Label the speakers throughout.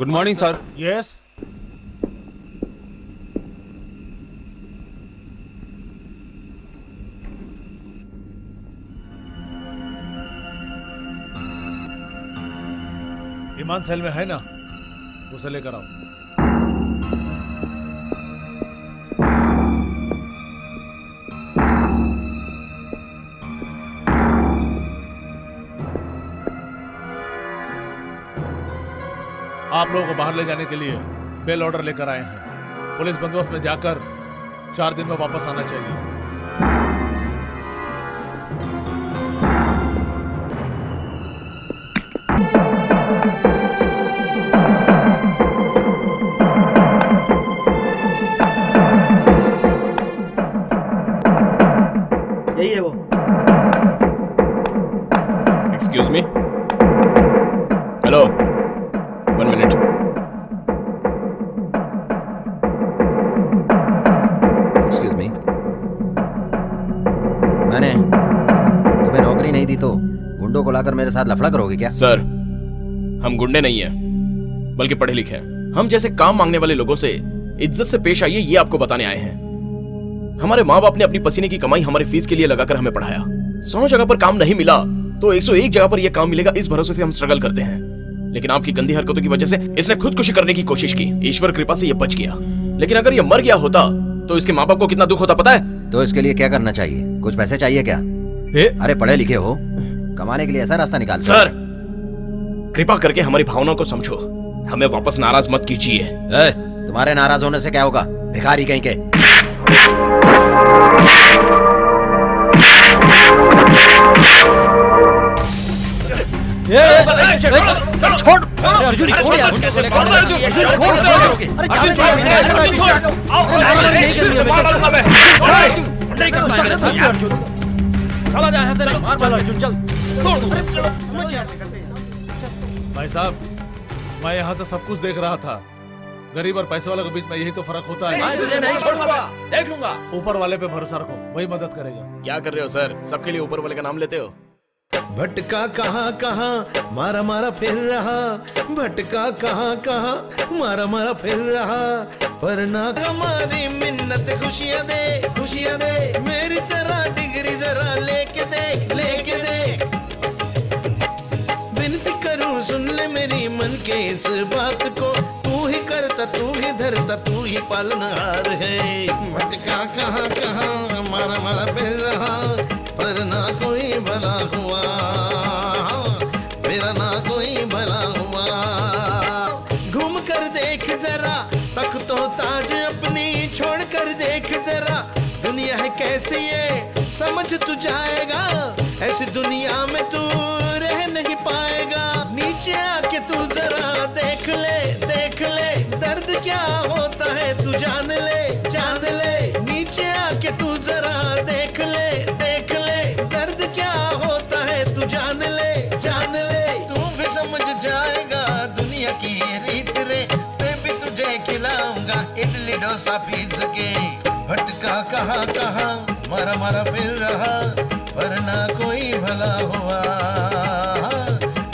Speaker 1: Good morning sir.
Speaker 2: Yes. ईमान cell में है ना, उसे लेकर आओ। आप लोगों को बाहर ले जाने के लिए बेल ऑर्डर लेकर आए हैं। पुलिस बंदोबस्त में जाकर 4 दिन में वापस आना चाहिए।
Speaker 3: यही है वो।
Speaker 4: Excuse me. Hello, 1 minute.
Speaker 3: Excuse me, मैंने तुम्हें नौकरी नहीं दी तो गुंडों को लाकर मेरे साथ लफड़ा करोगे क्या?
Speaker 4: सर, हम गुंडे नहीं हैं, बल्कि पढ़े लिखे हैं। हम जैसे काम मांगने वाले लोगों से इज्जत से पेश आइए, ये आपको बताने आए हैं। हमारे माँ बाप ने अपनी पसीने की कमाई हमारी फीस के लिए लगाकर हमें पढ़ाया। 100 जगह पर काम नहीं मिला तो 101 जगह पर यह काम मिलेगा, इस भरोसे से हम स्ट्रगल करते हैं। लेकिन आपकी गंदी हरकतों की वजह से इसने खुदकुशी करने की कोशिश की। ईश्वर कृपा से यह बच गया, लेकिन अगर यह मर गया होता तो इसके माँ बाप को कितना दुख होता पता है?
Speaker 3: तो इसके लिए क्या करना चाहिए? कुछ पैसे चाहिए क्या? अरे पढ़े लिखे हो, कमाने के लिए ऐसा रास्ता निकाल।
Speaker 4: सर, कृपा करके हमारी भावनाओं को समझो, हमें वापस नाराज मत कीजिए।
Speaker 3: तुम्हारे नाराज होने से क्या होगा, भिखारी कहीं के।
Speaker 2: भाई साहब, मैं यहाँ से सब कुछ देख रहा था। गरीब और पैसे वाले के बीच में यही तो फर्क होता है।
Speaker 3: मैं तुझे नहीं छोड़ूंगा, देख लूंगा।
Speaker 2: ऊपर वाले पे भरोसा रखो, वही मदद करेगा।
Speaker 4: क्या कर रहे हो सर? सबके लिए ऊपर वाले का नाम लेते हो?
Speaker 5: भटका कहाँ कहाँ मारा मारा फिर रहा, भटका कहाँ कहाँ मारा मारा फिर रहा, पर ना हमारी मिन्नत खुशियाँ दे मेरी तरह डिग्री जरा लेके दे विनती करूँ सुन ले मेरी मन के इस बात को, तू ही करता तू ही धरता तू ही पालनहार है। भटका कहाँ कहाँ मारा मारा फिर रहा, पर ना कोई भला हुआ, मेरा ना कोई भला हुआ। घूम कर देख जरा, तख्तो ताज अपनी छोड़ कर देख जरा, दुनिया है कैसी ये समझ तू जाएगा, ऐसी दुनिया में तू रह नहीं पाएगा। नीचे आके तू जरा देख ले दर्द क्या होता है तू जान ले नीचे आके तू जरा देख ले दर्द क्या होता है तू जान ले तू भी समझ जाएगा दुनिया की रीत रे, मैं भी तुझे खिलाऊंगा इडली डोसा पीस के। भटका कहाँ कहाँ मारा मारा फिर रहा, पर ना कोई भला हुआ,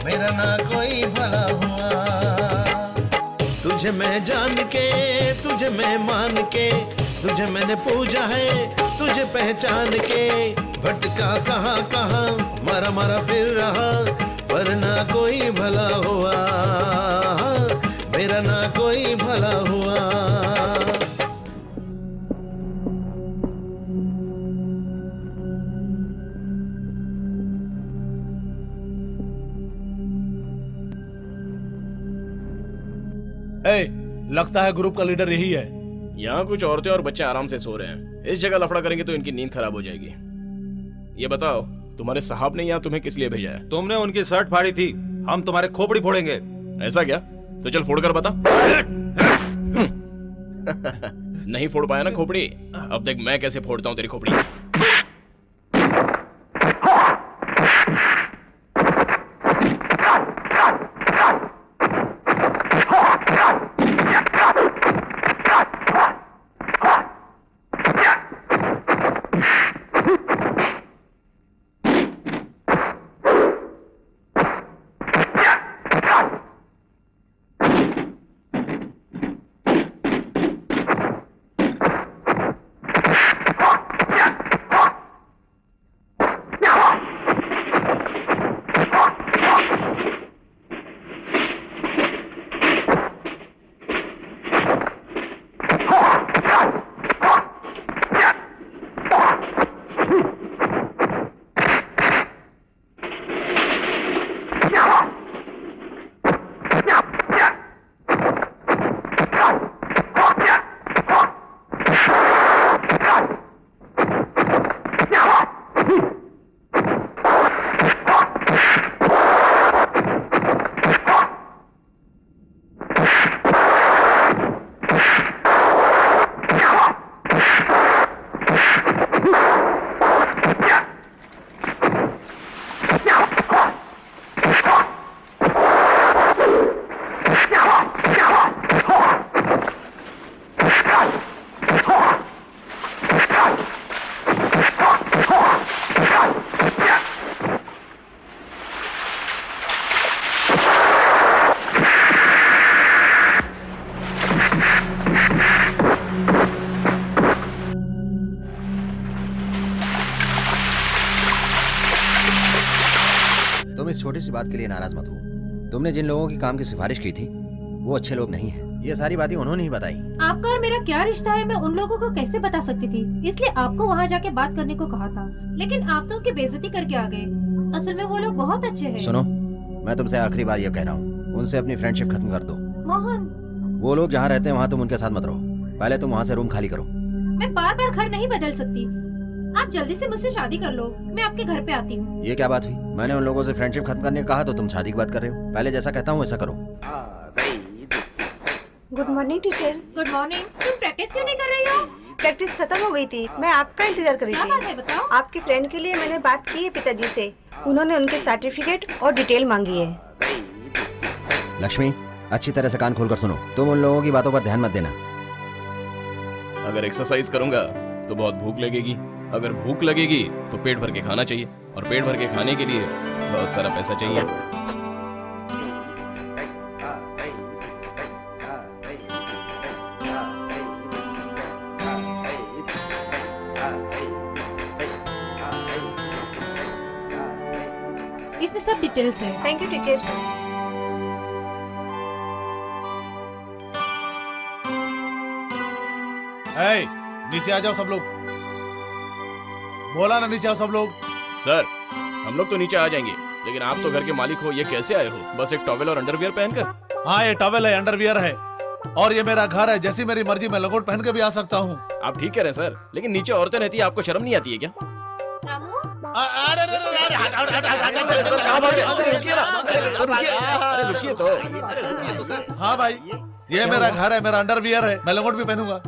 Speaker 5: मेरा ना कोई भला हुआ। तुझे मैं जान के तुझे मैं मान के, तुझे मैंने पूजा है तुझे पहचान के। भटका कहाँ कहाँ मारा मारा फिर रहा, पर ना कोई भला हुआ, मेरा ना कोई भला हुआ।
Speaker 2: लगता है ग्रुप का लीडर यही है।
Speaker 4: यहाँ कुछ औरतें और बच्चे आराम से सो रहे हैं, इस जगह लफड़ा करेंगे तो इनकी नींद खराब हो जाएगी। ये बताओ, तुम्हारे साहब ने यहाँ तुम्हें किस लिए भेजा है?
Speaker 1: तुमने उनकी शर्ट फाड़ी थी, हम तुम्हारे खोपड़ी फोड़ेंगे।
Speaker 4: ऐसा क्या? तो चल फोड़ कर बता। नहीं फोड़ पाया ना खोपड़ी, अब देख मैं कैसे फोड़ता हूँ तेरी खोपड़ी।
Speaker 3: इस छोटी सी बात के लिए नाराज मत हो। तुमने जिन लोगों की काम की सिफारिश की थी वो अच्छे लोग नहीं हैं। ये सारी बातें उन्होंने ही बताई।
Speaker 6: आपका और मेरा क्या रिश्ता है मैं उन लोगों को कैसे बता सकती थी, इसलिए आपको वहाँ जाके बात करने को कहा था, लेकिन आप तो उनकी बेइज्जती करके आ गए। असल में वो लोग बहुत अच्छे हैं।
Speaker 3: सुनो, मैं तुमसे आखिरी बार ये कह रहा हूँ, उनसे अपनी फ्रेंडशिप खत्म कर दो।
Speaker 6: मोहन,
Speaker 3: वो लोग जहाँ रहते हैं वहाँ तुम उनके साथ मत रहो। पहले तुम वहाँ से रूम खाली करो।
Speaker 6: मैं बार बार घर नहीं बदल सकती। आप जल्दी से मुझसे शादी कर लो, मैं आपके घर पे आती हूँ।
Speaker 3: ये क्या बात हुई? मैंने उन लोगों से फ्रेंडशिप खत्म करने को कहा तो तुम शादी की बात कर रहे हो। पहले जैसा कहता हूँ वैसा करो।
Speaker 7: Good morning teacher.
Speaker 6: Good morning. तुम प्रैक्टिस क्यों नहीं कर रही हो?
Speaker 7: प्रैक्टिस खत्म हो गई थी, मैं आपका इंतजार कर रही
Speaker 6: क्या बात
Speaker 7: थी।
Speaker 6: है, बताओ।
Speaker 7: आपके फ्रेंड के लिए मैंने बात की है पिताजी से, उन्होंने उनके सर्टिफिकेट और डिटेल मांगी है।
Speaker 3: लक्ष्मी, अच्छी तरह से कान खोलकर सुनो। तुम उन लोगों की बातों पर ध्यान मत देना।
Speaker 4: अगर एक्सरसाइज करूंगा तो बहुत भूख लगेगी, अगर भूख लगेगी तो पेट भर के खाना चाहिए, और पेट भर के खाने के लिए बहुत सारा पैसा चाहिए।
Speaker 6: इसमें सब डिटेल्स है।
Speaker 7: Thank you teacher.
Speaker 2: ए, नीचे आ जाओ सब लोग। बोला ना नीचे आओ सब लोग।
Speaker 4: सर, हम लोग तो नीचे आ जाएंगे, लेकिन आप तो घर के मालिक हो, ये कैसे आए हो बस एक टॉवेल और अंडरवियर पहनकर?
Speaker 2: हाँ, ये टॉवेल है, अंडरवियर है, और ये मेरा घर है। जैसी मेरी मर्जी मैं लंगोट पहन के भी आ सकता हूँ।
Speaker 4: आप ठीक कह रहे हैं सर, लेकिन नीचे औरतें रहती है, आपको शर्म नहीं आती है क्या? अरे सर, कहाँ भाग गए? अरे रुकिए ना, अरे सर रुकिए, अरे रुकिए तो।
Speaker 2: हाँ भाई, ये मेरा घर है, मेरा अंडरवियर है, मैं लंगोट भी पहनूंगा,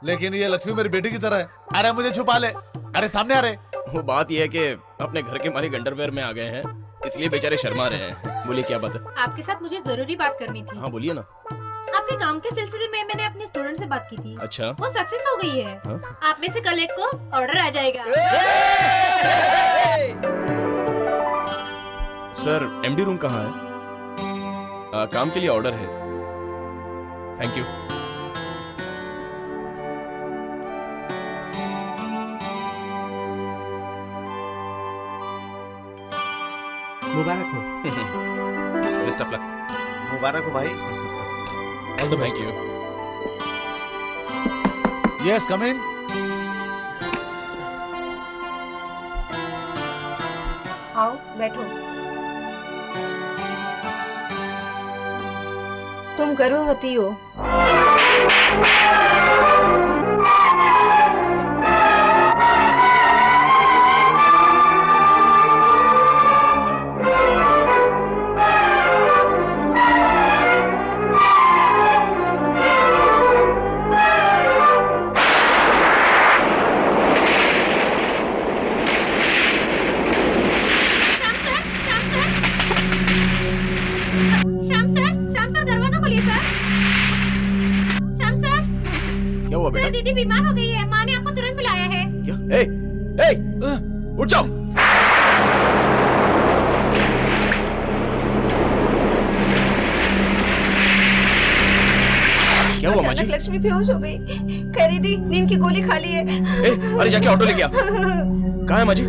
Speaker 2: लेकिन ये लक्ष्मी मेरी बेटी की तरह है। अरे मुझे छुपा ले, अरे सामने आ रहे।
Speaker 4: वो बात ये है कि अपने घर के मालिक अंडरवियर में आ गए हैं, इसलिए बेचारे शर्मा रहे हैं। बोलिए क्या बात है?
Speaker 6: आपके साथ मुझे जरूरी बात करनी थी।
Speaker 4: हाँ बोलिए ना।
Speaker 6: आपके काम के सिलसिले में मैंने अपने स्टूडेंट से बात की थी।
Speaker 4: अच्छा,
Speaker 6: वो सक्सेस हो गई है।
Speaker 4: हाँ?
Speaker 6: आप में से कल एक को ऑर्डर आ जाएगा।
Speaker 4: सर, एमडी रूम कहाँ है? काम के लिए ऑर्डर है। Thank you.
Speaker 8: मुबारक हो।
Speaker 4: Best of luck.
Speaker 8: मुबारक हो भाई।
Speaker 4: All the thank you.
Speaker 2: Yes, come in.
Speaker 7: आओ बैठो। तुम गर्भवती हो।
Speaker 6: सर, दीदी बीमार हो गई है, माँ ने आपको तुरंत बुलाया है।
Speaker 4: क्या? उठ जाओ। क्या हुआ माँ जी?
Speaker 7: लक्ष्मी बेहोश हो गई, कह रही थी नींद की गोली खा ली है।
Speaker 4: अरे जाके ऑटो लेके आ। कहाँ है माँ जी?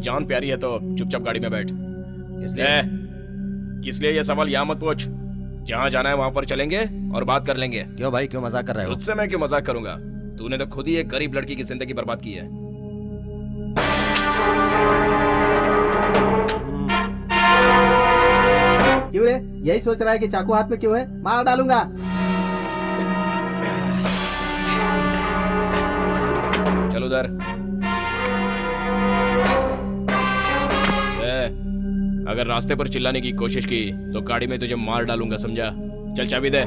Speaker 4: जान प्यारी है तो चुपचाप गाड़ी में बैठ। किस लिए ये सवाल यहाँ मत पूछ। जहाँ जाना है वहाँ पर चलेंगे और बात कर लेंगे।
Speaker 3: क्यों भाई, क्यों मजाक कर रहे हो?
Speaker 4: तुझसे मैं क्यों मजाक करूंगा? तूने तो खुद ही एक गरीब लड़की की जिंदगी बर्बाद की है।
Speaker 8: क्यों रे, यही सोच रहा है कि चाकू हाथ में क्यों है? मार डालूंगा।
Speaker 4: चल उधर। अगर अगर रास्ते पर चिल्लाने की कोशिश की तो गाड़ी में तुझे मार डालूंगा, समझा? चल चाबी दे।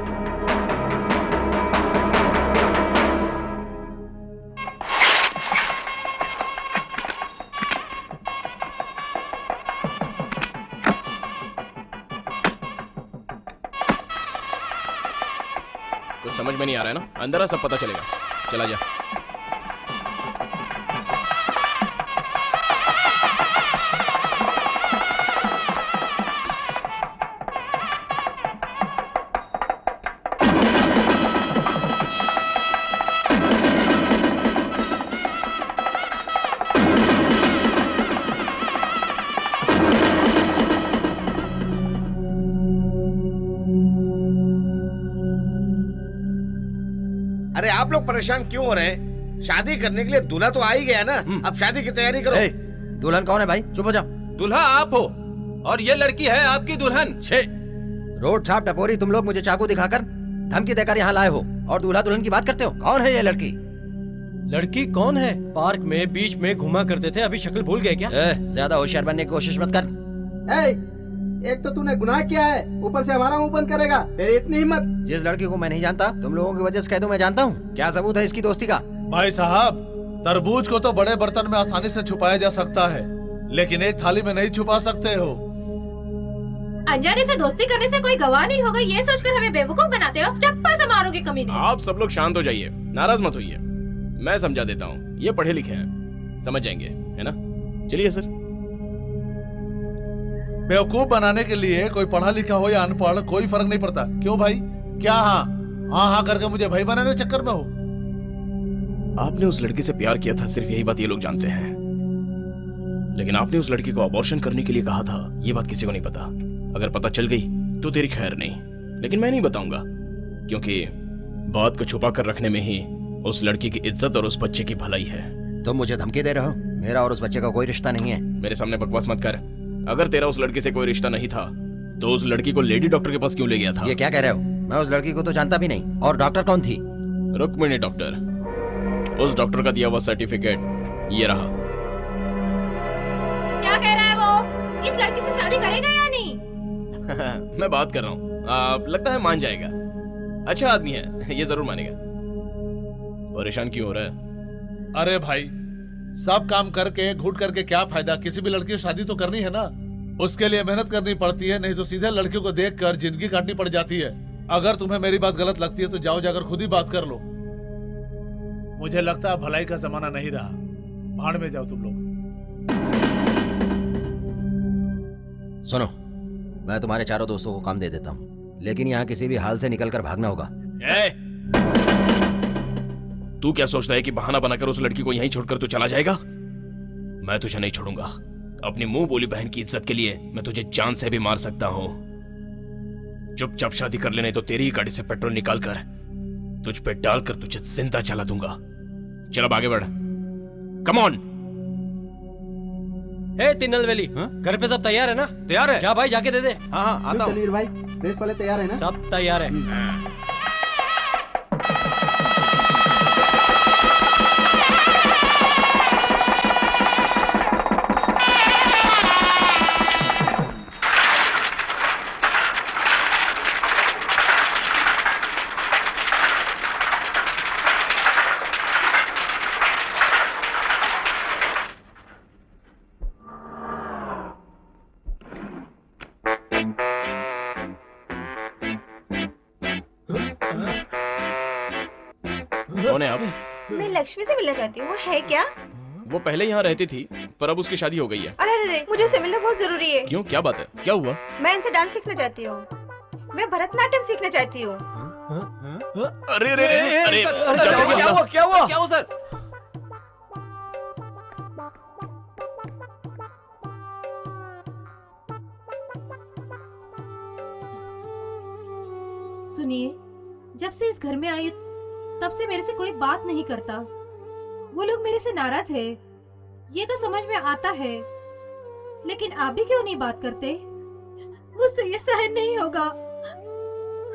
Speaker 4: कुछ समझ में नहीं आ रहा है ना? अंदर आ, सब पता चलेगा। चला जा।
Speaker 5: अरे आप लोग परेशान क्यों हो रहे हैं? शादी करने के लिए दूल्हा तो आ ही गया ना, अब शादी की तैयारी करो।
Speaker 3: दुल्हन कौन है भाई? चुप हो जाओ।
Speaker 1: दूल्हा आप हो और ये लड़की है आपकी दुल्हन।
Speaker 3: छे रोड छाप टपोरी, तुम लोग मुझे चाकू दिखाकर धमकी देकर यहाँ लाए हो और दूल्हा दुल्हन की बात करते हो। कौन है ये लड़की?
Speaker 9: लड़की कौन है? पार्क में बीच में घुमा करते थे, अभी शक्ल भूल गए क्या?
Speaker 3: ज्यादा होशियार बनने की कोशिश मत कर।
Speaker 8: एक तो तूने गुनाह किया है, ऊपर से हमारा मुंह बंद करेगा। तेरी इतनी हिम्मत?
Speaker 3: जिस लड़की को मैं नहीं जानता तुम लोगों की वजह से कह दूं मैं जानता हूँ। क्या सबूत है इसकी दोस्ती का?
Speaker 2: भाई साहब, तरबूज को तो बड़े बर्तन में आसानी से छुपाया जा सकता है, लेकिन एक थाली में नहीं छुपा सकते हो।
Speaker 6: अनजाने से दोस्ती करने से कोई गवाह नहीं होगा, ये सोचकर हमें बेवकूफ बनाते हो। चप्पल से मारोगे कमीने।
Speaker 4: आप सब लोग शांत हो जाइए, नाराज मत होइए, मैं समझा देता हूँ। ये पढ़े लिखे हैं, समझ जाएंगे, है ना? चलिए सर।
Speaker 2: बेवकूफ बनाने के लिए कोई पढ़ा लिखा हो या अनपढ़ कोई फर्क नहीं पड़ता। क्यों भाई? क्या हाँ करके मुझे भाई बनाने के चक्कर में हो?
Speaker 4: आपने उस लड़की से प्यार किया था, सिर्फ यही बात ये लोग जानते हैं। लेकिन आपने उस लड़की को अबॉर्शन करने के लिए कहा था, ये बात किसी को नहीं पता। अगर पता चल गई तो तेरी खैर नहीं, लेकिन मैं नहीं बताऊंगा, क्योंकि बात को छुपा कर रखने में ही उस लड़की की इज्जत और उस बच्चे की भलाई है।
Speaker 3: तुम मुझे धमकी दे रहे हो? मेरा और उस बच्चे का कोई रिश्ता नहीं है।
Speaker 4: मेरे सामने बकवास मत कर। अगर तेरा उस लड़की से कोई रिश्ता नहीं था तो उस लड़की को लेडी डॉक्टर के पास क्यों ले गया था?
Speaker 3: ये क्या कह रहे हो? मैं उस लड़की को तो जानता भी नहीं। और डॉक्टर कौन थी?
Speaker 4: रुक्मिणी डॉक्टर। उस डॉक्टर का दिया हुआ सर्टिफिकेट ये रहा।
Speaker 6: क्या कह रहा है वो? इस लड़की से शादी करेगा या नहीं?
Speaker 4: मैं बात कर रहा हूँ, लगता है मान जाएगा। अच्छा आदमी है, ये जरूर मानेगा। परेशान क्यों हो रहा है?
Speaker 2: अरे भाई, सब काम करके घुट करके क्या फायदा? किसी भी लड़की की शादी तो करनी है ना, उसके लिए मेहनत करनी पड़ती है, नहीं तो सीधे लड़कियों को देखकर जिंदगी काटनी पड़ जाती है। अगर तुम्हें मेरी बात गलत लगती है तो जाओ जाकर खुद ही बात कर लो। मुझे लगता है भलाई का जमाना नहीं रहा, भाड़ में जाओ तुम लोग।
Speaker 3: सुनो, मैं तुम्हारे चारों दोस्तों को काम दे देता हूँ, लेकिन यहाँ किसी भी हाल से निकलकर भागना होगा।
Speaker 4: तू क्या सोचता है कि बहाना बनाकर उस लड़की को यहीं छोड़कर तू चला जाएगा? मैं तुझे नहीं छोड़ूंगा। अपनी मुंह बोली बहन की इज्जत के लिए मैं तुझे जान से भी मार सकता हूं। चुपचाप शादी कर लेने तो तेरी ही गाड़ी से पेट्रोल निकालकर तुझ पे डालकर तुझे जिंदा जला दूंगा। चल अब आगे बढ़, कम ऑन।
Speaker 9: तिरुनेलवेली, घर पे सब तैयार है ना?
Speaker 1: तैयार है
Speaker 9: क्या भाई? जाके दे दे।
Speaker 1: हाँ आता हूँ
Speaker 8: भाई। प्रेस वाले तैयार है ना?
Speaker 9: सब तैयार है।
Speaker 4: कौन है आप?
Speaker 7: मैं लक्ष्मी से मिलना चाहती हूँ। वो है क्या?
Speaker 4: वो पहले यहाँ रहती थी, पर अब उसकी शादी हो गई है।
Speaker 7: अरे मुझे उससे मिलना बहुत जरूरी है।
Speaker 4: क्यों, क्या बात है? क्या हुआ?
Speaker 7: मैं इनसे डांस सीखना चाहती हूँ। मैं भरतनाट्यम सीखना चाहती हूँ।
Speaker 4: अरे अरे अरे
Speaker 1: क्या हुआ क्या हुआ क्या हुआ सर?
Speaker 6: सुनिए, जब से इस घर में आई तब से मेरे से कोई बात नहीं करता। वो लोग मेरे से नाराज है, ये तो समझ में आता है, लेकिन आप भी क्यों नहीं बात करते? मुझसे ये सहन नहीं होगा।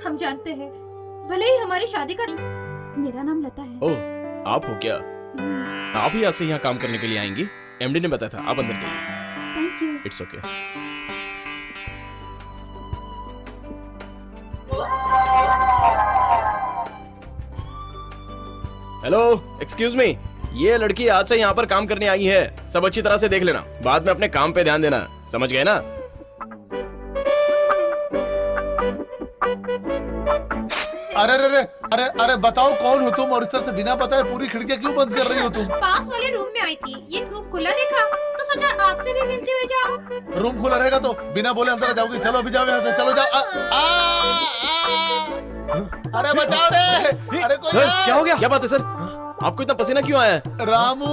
Speaker 6: हम जानते हैं, भले ही हमारी शादी का। मेरा नाम लता है।
Speaker 4: ओह, आप हो क्या? आप ही आज से यहाँ काम करने के लिए आएंगी? एमडी ने बताया था। आप अंदर जाइए।
Speaker 6: Thank you.
Speaker 4: It's okay. Hello, excuse me, ये लड़की आज से यहाँ पर काम करने आई है। सब अच्छी तरह से देख लेना, बाद में अपने काम पे ध्यान देना, समझ गए ना?
Speaker 2: अरे अरे अरे अरे अरे बताओ कौन हो तुम, और इस तरह से बिना बताए पूरी खिड़कियां क्यों बंद कर रही हो तुम?
Speaker 6: पास वाले रूम में आई थी, ये रूम खुला देखा तो सोचा आपसे भी मिलते हुए जाओ।
Speaker 2: रूम खुला रहेगा तो बिना बोले अंदर जाओगी? चलो अभी जाओ यहाँ से, चलो जाओ। अरे बचाओ रे! अरे कोई
Speaker 4: सर, क्या हो गया? क्या बात है सर? आपको इतना पसीना क्यों आया है?
Speaker 2: रामू,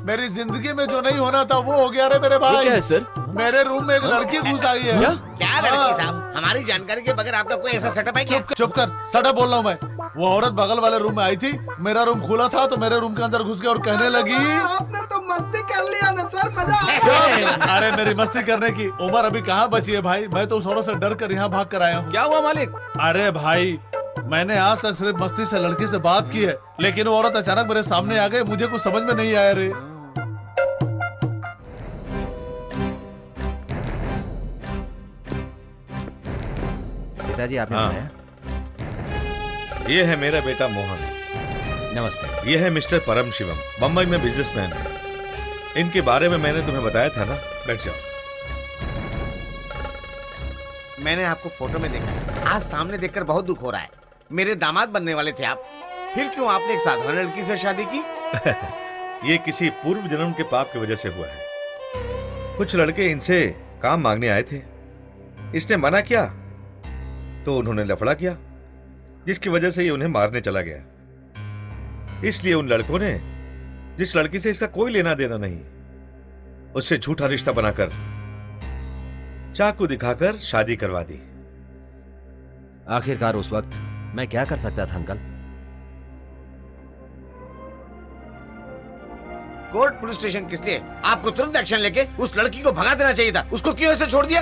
Speaker 2: मेरी जिंदगी में जो नहीं होना था वो हो गया रे मेरे भाई।
Speaker 4: क्या है सर?
Speaker 2: मेरे रूम में एक लड़की घुस आई है।
Speaker 5: क्या लड़की साहब? हमारी जानकारी के बगैर आपका कोई ऐसा सेटअप है क्या?
Speaker 2: चुप कर, सेटअप बोल रहा हूँ मैं। वो औरत बगल वाले रूम में आई थी, मेरा रूम खुला था तो मेरे रूम के अंदर घुस के और कहने लगी,
Speaker 8: आपने तो मस्ती कर लिया ना सर, मजा आया।
Speaker 2: अरे मेरी मस्ती करने की उम्र अभी कहाँ बची है भाई, मैं तो उस औरत से डर कर यहाँ भाग कर आया हूँ।
Speaker 1: क्या हुआ मालिक?
Speaker 2: अरे भाई, मैंने आज तक सिर्फ मस्ती से लड़की से बात की है, लेकिन वो औरत अचानक मेरे सामने आ गई, मुझे कुछ समझ में नहीं आया रे।
Speaker 3: पिताजी आपने बताया?
Speaker 10: ये है मेरा बेटा मोहन।
Speaker 3: नमस्ते।
Speaker 10: ये है मिस्टर परम शिवम, बम्बई में बिजनेसमैन है। इनके बारे में मैंने तुम्हें बताया था ना। बैठ जाओ।
Speaker 5: मैंने आपको फोटो में देखा, आज सामने देखकर बहुत दुख हो रहा है। मेरे दामाद बनने वाले थे आप, फिर क्यों आपने एक साधारण लड़की से शादी की?
Speaker 10: ये किसी पूर्व जन्म के पाप की वजह से हुआ है। कुछ लड़के इनसे काम मांगने आए थे, इसने मना किया तो उन्होंने लफड़ा किया, जिसकी वजह से ये उन्हें मारने चला गया। इसलिए उन लड़कों ने, जिस लड़की से इसका कोई लेना देना नहीं, उससे झूठा रिश्ता बनाकर चाकू दिखाकर शादी करवा दी।
Speaker 3: आखिरकार उस वक्त मैं क्या कर सकता था अंकल?
Speaker 5: कोर्ट पुलिस स्टेशन किस लिए? आपको तुरंत एक्शन लेके उस लड़की को भगा देना चाहिए था। उसको क्यों ऐसे छोड़ दिया?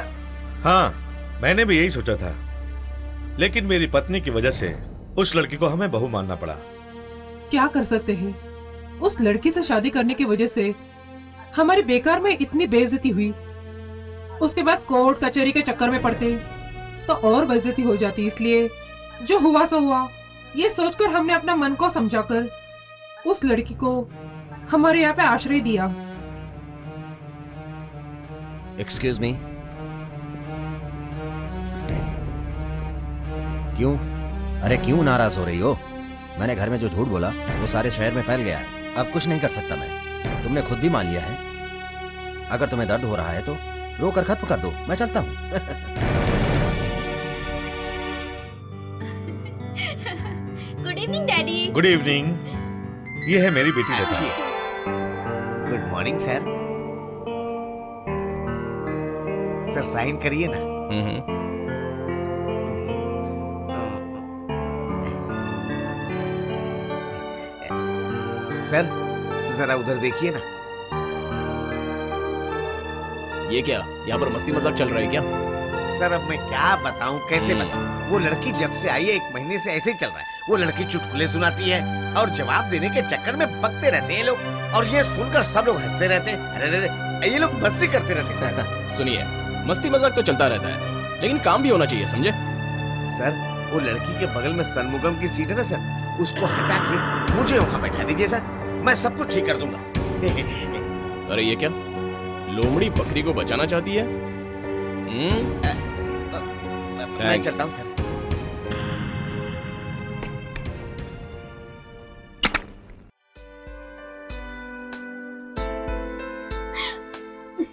Speaker 10: हाँ, मैंने भी यही सोचा था, लेकिन मेरी पत्नी की वजह से उस लड़की को हमें बहू मानना पड़ा।
Speaker 11: क्या कर सकते हैं, उस लड़की से शादी करने की वजह से हमारी बेकार में इतनी बेइज्जती हुई। उसके बाद कोर्ट कचहरी के चक्कर में पड़ते तो और बेइज्जती हो जाती। इसलिए जो हुआ सो हुआ, ये सोचकर हमने अपना मन को समझाकर उस लड़की को हमारे यहाँ पे आश्रय दिया।
Speaker 3: एक्सक्यूज मी, क्यों? अरे क्यों नाराज हो रही हो? मैंने घर में जो झूठ बोला वो सारे शहर में फैल गया है। अब कुछ नहीं कर सकता मैं, तुमने खुद भी मान लिया है। अगर तुम्हें दर्द हो रहा है तो रोकर खत्म कर दो, मैं चलता हूँ।
Speaker 6: Good evening daddy.
Speaker 10: Good evening. ये है मेरी बेटी Lata.
Speaker 5: Good morning sir. Sir sign करिए ना। सर जरा उधर देखिए ना।
Speaker 4: ये क्या, यहाँ पर मस्ती मजाक चल रहा है क्या?
Speaker 5: सर अब मैं क्या बताऊं, कैसे बताऊं? वो लड़की जब से आई है 1 महीने से ऐसे ही चल रहा है। वो लड़की चुटकुले सुनाती है और जवाब देने के चक्कर में बकते रहते हैं लोग, और ये सुनकर सब लोग हंसते रहते हैं। अरे ये लोग मस्ती करते रहते हैं सर।
Speaker 4: सुनिए, मस्ती मजाक तो चलता रहता है, लेकिन काम भी होना चाहिए, समझे?
Speaker 5: सर वो लड़की के बगल में सनमुगम की सीट है ना सर, उसको हटा के मुझे वहाँ बैठा दीजिए सर, मैं सब कुछ ठीक कर दूंगा।
Speaker 4: अरे ये क्या, लोमड़ी बकरी को बचाना चाहती है?
Speaker 5: मैं चलता हूँ सर।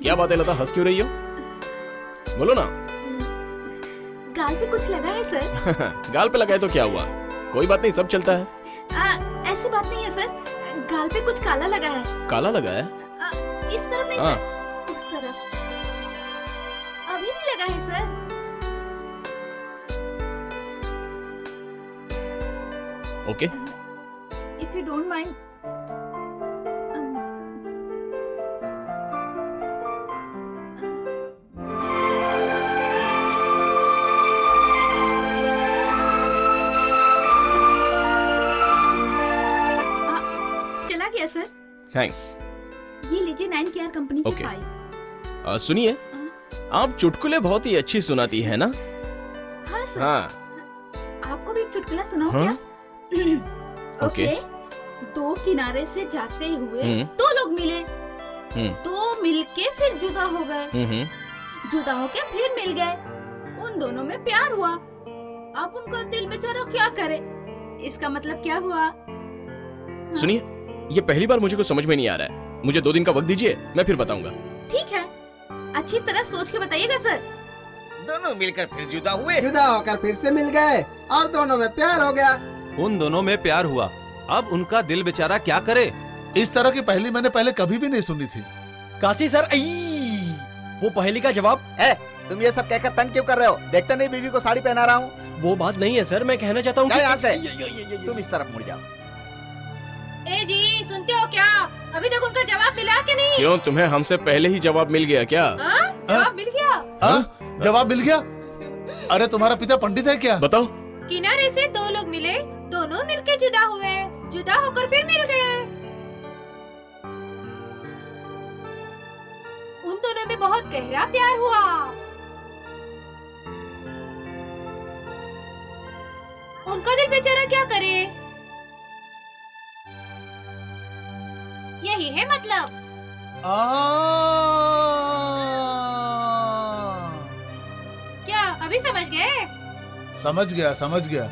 Speaker 4: क्या बात है लता, हंस क्यों रही हो? बोलो ना।
Speaker 6: गाल पे कुछ लगा है सर।
Speaker 4: गाल पे लगा है तो क्या हुआ, कोई बात नहीं, सब चलता है।
Speaker 6: ऐसी बात नहीं है सर, गाल पे कुछ काला लगा है।
Speaker 4: काला लगा है?
Speaker 6: इस तरफ नहीं सर, उस तरफ। अभी भी लगा है sir.
Speaker 4: Okay.
Speaker 6: If you don't mind. चला गया सर।
Speaker 4: थैंक्स।
Speaker 6: ये लीजिए 9KR कंपनी की
Speaker 4: Okay.
Speaker 6: फाइल।
Speaker 4: सुनिए, आप चुटकुले बहुत ही अच्छी सुनाती है ना?
Speaker 6: हाँ सर।
Speaker 4: हाँ।
Speaker 6: आपको भी एक चुटकुला सुनाऊं
Speaker 4: हाँ?
Speaker 6: क्या?
Speaker 4: Okay.
Speaker 6: ओके।
Speaker 12: दो किनारे से जाते हुए दो लोग मिले, दो मिलके फिर जुदा हो गए, जुदा होके फिर मिल गए, उन दोनों में प्यार हुआ। अब उनका दिल बेचारा क्या करे? इसका मतलब क्या हुआ?
Speaker 4: सुनिए, ये पहली बार मुझे कुछ समझ में नहीं आ रहा है। मुझे 2 दिन का वक्त दीजिए, मैं फिर बताऊंगा।
Speaker 12: ठीक है, अच्छी तरह सोच के बताइएगा सर।
Speaker 13: दोनों मिलकर फिर जुदा हुए,
Speaker 8: जुदा होकर फिर से मिल गए और दोनों में प्यार हो गया।
Speaker 1: उन दोनों में प्यार हुआ, अब उनका दिल बेचारा क्या करे?
Speaker 2: इस तरह की पहेली मैंने पहले कभी भी नहीं सुनी थी।
Speaker 9: काशी सर, वो पहेली का जवाब
Speaker 13: है। तुम ये सब कहकर तंग क्यों कर रहे हो? देखते नहीं बीवी को साड़ी पहना रहा हूँ।
Speaker 9: वो बात नहीं है सर, मैं कहना चाहता हूँ
Speaker 13: यहाँ से तुम इस तरफ मुड़ जाओ।
Speaker 12: ए जी, सुनते हो क्या? अभी तक उनका जवाब मिला कि नहीं?
Speaker 4: क्यों, तुम्हें हमसे पहले ही जवाब मिल गया क्या?
Speaker 12: जवाब मिल गया?
Speaker 2: जवाब मिल गया? अरे तुम्हारा पिता पंडित है क्या?
Speaker 4: बताओ।
Speaker 6: किनारे से दो लोग मिले, दोनों मिलके जुदा हुए, जुदा होकर फिर मिल गए। उन दोनों में बहुत गहरा प्यार हुआ। उनका दिल बेचारा क्या करे? यही है मतलब। क्या अभी समझ गए?
Speaker 2: समझ गया, समझ गया।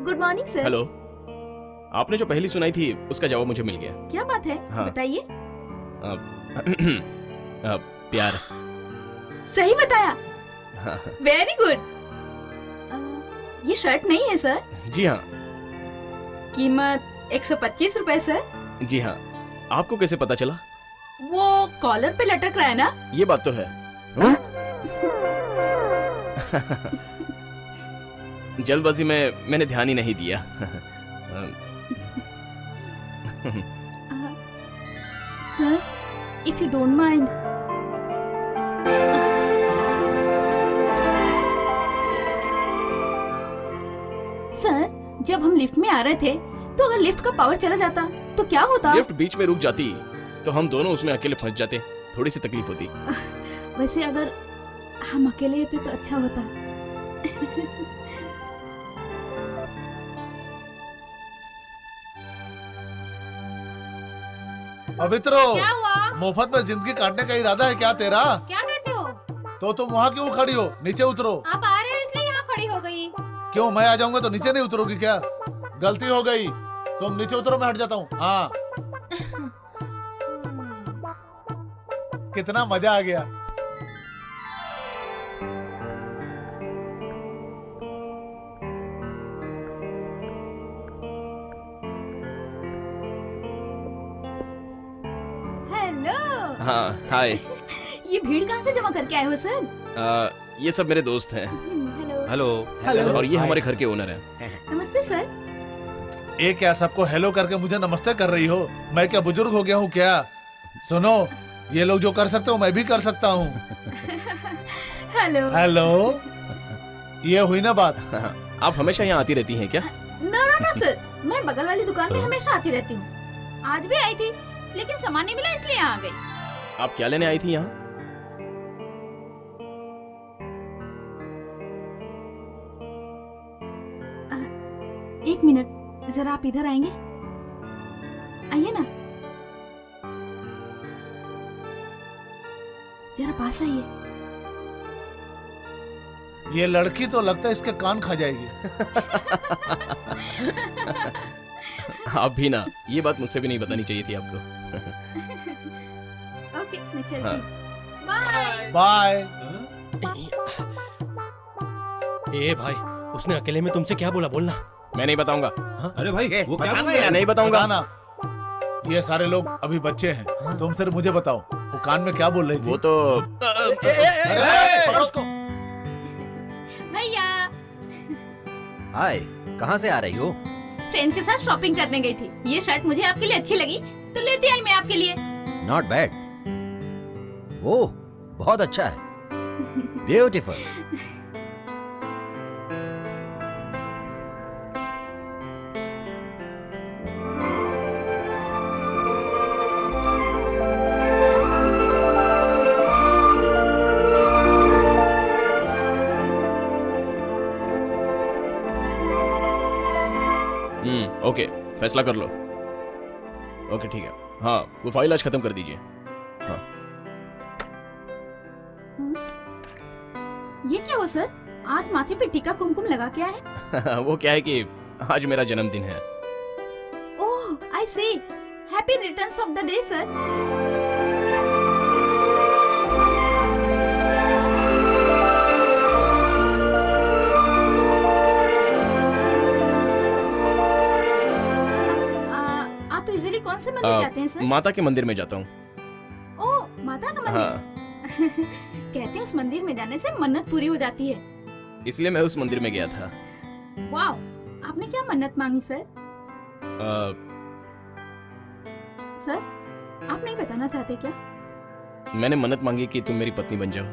Speaker 12: Good morning sir.
Speaker 4: हेलो, आपने जो पहली सुनाई थी उसका जवाब मुझे मिल गया।
Speaker 12: क्या बात है?
Speaker 4: हाँ।
Speaker 12: बताइए।
Speaker 4: प्यार।
Speaker 12: सही बताया।
Speaker 4: हाँ।
Speaker 12: Very good. ये शर्ट नहीं है सर?
Speaker 4: जी हाँ।
Speaker 12: कीमत 125 रुपए सर।
Speaker 4: जी हाँ। आपको कैसे पता चला?
Speaker 12: वो कॉलर पे लटक रहा है ना?
Speaker 4: ये बात तो है। जल्दबाजी में मैंने ध्यान ही नहीं दिया।
Speaker 12: Sir, if you don't mind, sir, जब हम लिफ्ट में आ रहे थे तो अगर लिफ्ट का पावर चला जाता तो क्या होता?
Speaker 4: लिफ्ट बीच में रुक जाती तो हम दोनों उसमें अकेले फंस जाते, थोड़ी सी तकलीफ होती।
Speaker 12: वैसे अगर हम अकेले थे तो अच्छा होता।
Speaker 2: पवित्रो,
Speaker 6: क्या हुआ?
Speaker 2: मुफ्त में जिंदगी काटने का इरादा है क्या तेरा?
Speaker 6: क्या कहते हो?
Speaker 2: तो तुम वहाँ क्यों खड़ी हो? नीचे उतरो।
Speaker 6: आप आ रहे हो इसलिए यहाँ खड़ी हो गई।
Speaker 2: क्यों, मैं आ जाऊंगा तो नीचे नहीं उतरोगी क्या? गलती हो गई, तुम नीचे उतरो, मैं हट जाता हूँ। हाँ। कितना मजा आ गया।
Speaker 12: हेलो।
Speaker 4: हाँ, हाय।
Speaker 12: ये भीड़ कहाँ से जमा करके आए हो सर?
Speaker 4: ये सब मेरे दोस्त हैं।
Speaker 12: हेलो।
Speaker 4: हेलो। और ये हमारे घर के ओनर हैं।
Speaker 12: नमस्ते सर।
Speaker 2: ये क्या सबको हेलो करके मुझे नमस्ते कर रही हो? मैं क्या बुजुर्ग हो गया हूँ क्या? सुनो, ये लोग जो कर सकते हो मैं भी कर सकता हूँ।
Speaker 12: हेलो।
Speaker 2: हेलो। ये हुई ना बात।
Speaker 4: आप हमेशा यहाँ आती रहती हैं क्या?
Speaker 12: ना सर, मैं बगल वाली दुकान में हमेशा आती रहती हूँ। आज भी आई थी लेकिन सामान नहीं मिला इसलिए यहाँ आ गई।
Speaker 4: आप क्या लेने आई थी यहाँ?
Speaker 12: एक मिनट, जरा आप इधर आएंगे? आइए ना, जरा पास आइए।
Speaker 2: ये लड़की तो लगता है इसके कान खा जाएगी।
Speaker 4: आप भी ना, ये बात मुझसे भी नहीं बतानी चाहिए थी आपको।
Speaker 12: ओके, मैं चलती
Speaker 4: हाँ।
Speaker 12: हूँ। बाय।
Speaker 2: बाय।
Speaker 9: ए भाई, उसने अकेले में तुमसे क्या बोला? बोलना।
Speaker 4: मैं नहीं बताऊंगा।
Speaker 1: अरे भाई, वो क्या बोल
Speaker 4: मैं
Speaker 1: रहा है?
Speaker 4: नहीं बताऊंगा।
Speaker 2: बताना। ये सारे लोग अभी बच्चे हैं, तुम सिर्फ मुझे बताओ, वो कान में क्या बोल रही थी?
Speaker 4: वो तो
Speaker 2: पकड़ो उसको।
Speaker 12: भैया।
Speaker 3: हाय, कहाँ से आ रही हो?
Speaker 12: फ्रेंड के साथ शॉपिंग करने गई थी। ये शर्ट मुझे आपके लिए अच्छी लगी तो लेती आई मैं आपके लिए।
Speaker 3: Not bad. ओह, बहुत अच्छा है। ब्यूटीफुल।
Speaker 4: ओके, फैसला कर लो। ओके ठीक है। हाँ, वो फाइल आज खत्म कर दीजिए। हाँ।
Speaker 12: ये क्या हुआ सर? आज माथे पे टीका कुमकुम लगा के आए हैं?
Speaker 4: वो क्या है कि आज मेरा जन्मदिन है।
Speaker 12: Oh, I see. Happy returns of the day sir. आप यूजुअली कौन से मंदिर जाते हैं सर?
Speaker 4: माता के मंदिर में जाता हूँ।
Speaker 12: ओह, माता का मंदिर।
Speaker 4: हाँ।
Speaker 12: कहते हैं उस मंदिर में जाने से मन्नत पूरी हो जाती है।
Speaker 4: इसलिए मैं उस मंदिर में गया था।
Speaker 12: वाह, आपने क्या मन्नत मांगी सर? सर, आप नहीं बताना चाहते क्या?
Speaker 4: मैंने मन्नत मांगी कि तुम मेरी पत्नी बन जाओ।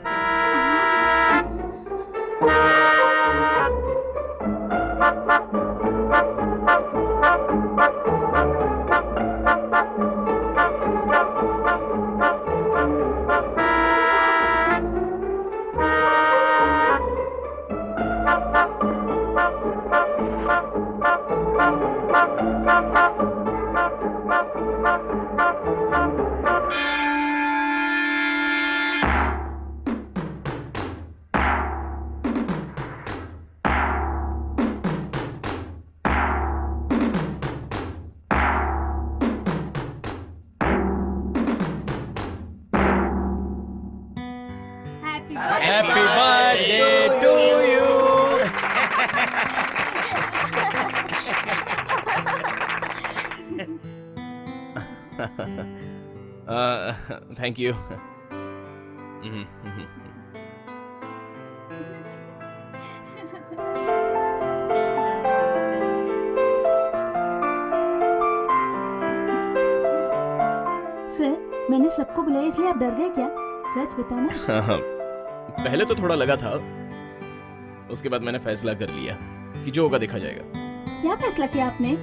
Speaker 9: Happy birthday to you.
Speaker 4: Thank you.
Speaker 12: Sir, मैंने सबको बुलाया इसलिए आप डर गए क्या? सच बताना।
Speaker 4: पहले तो थोड़ा लगा था, उसके बाद मैंने फैसला कर लिया कि जो होगा देखा जाएगा।
Speaker 12: क्या फैसला किया आपने?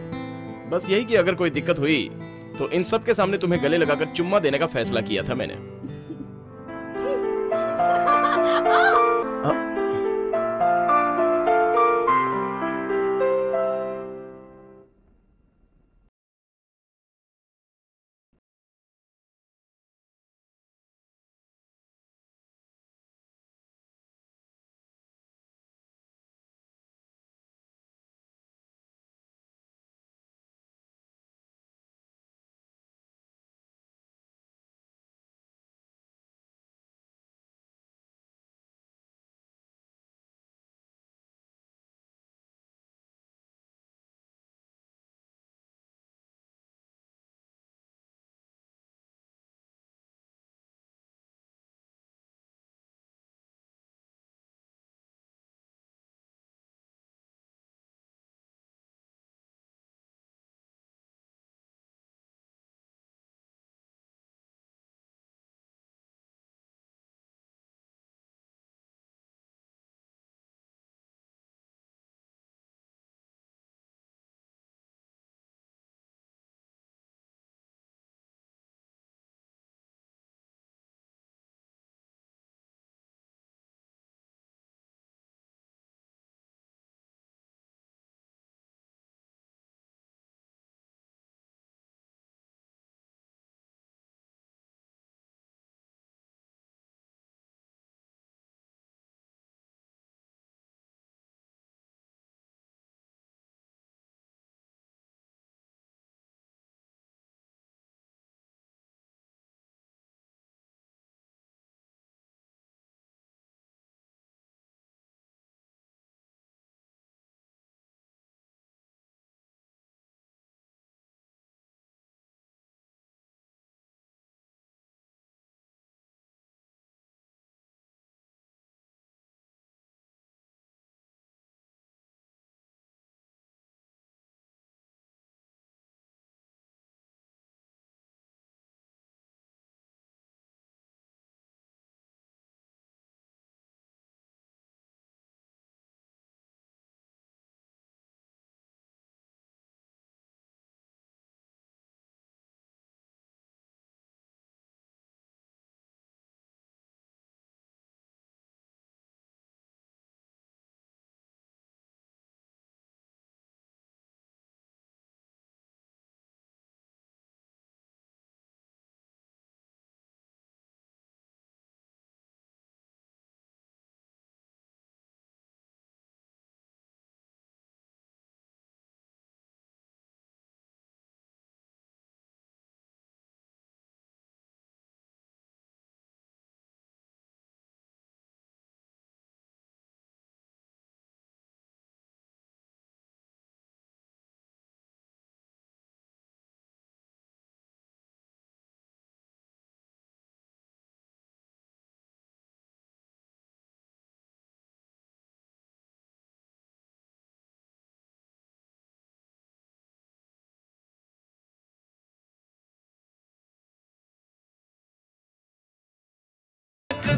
Speaker 4: बस यही कि अगर कोई दिक्कत हुई तो इन सब के सामने तुम्हें गले लगाकर चुम्मा देने का फैसला किया था मैंने।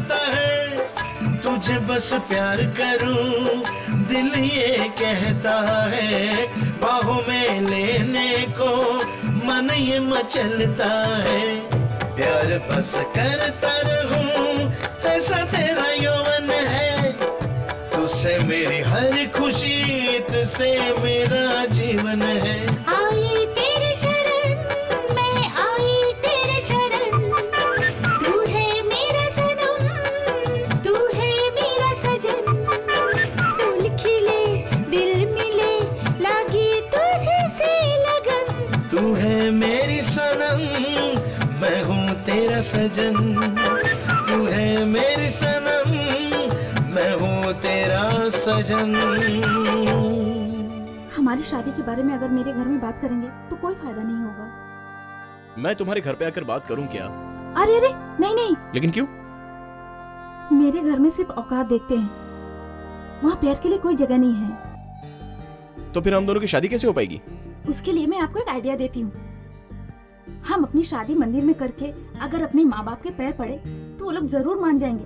Speaker 5: चाहता है तुझे बस प्यार करूं, दिल ये कहता है बाहों में लेने को मन ये मचलता है। प्यार बस करता रहूं ऐसा तेरा यौवन है, तुझसे मेरी हर खुशी तुझसे मेरा जीवन है।
Speaker 12: आई तेरे शरण मैं आई तेरे शरण, तू है मेरा सनम तू है मेरा सजन, फूल खिले दिल मिले लागी तुझे से लगन,
Speaker 5: तू है मेरी सनम मैं हूँ तेरा सजन, तू है मेरी सनम मैं हूँ तेरा सजन।
Speaker 12: हमारी शादी के बारे में अगर मेरे घर में बात करेंगे तो कोई फायदा नहीं होगा।
Speaker 4: मैं तुम्हारे घर पे आकर बात करूं क्या?
Speaker 12: अरे अरे नहीं नहीं।
Speaker 4: लेकिन क्यों?
Speaker 12: मेरे घर में सिर्फ औकात देखते हैं, वहाँ प्यार के लिए कोई जगह नहीं है।
Speaker 4: तो फिर हम दोनों की शादी कैसे हो पाएगी?
Speaker 12: उसके लिए मैं आपको एक आइडिया देती हूँ। हम अपनी शादी मंदिर में करके अगर अपने माँ बाप के पैर पड़े तो वो लोग जरूर मान जाएंगे।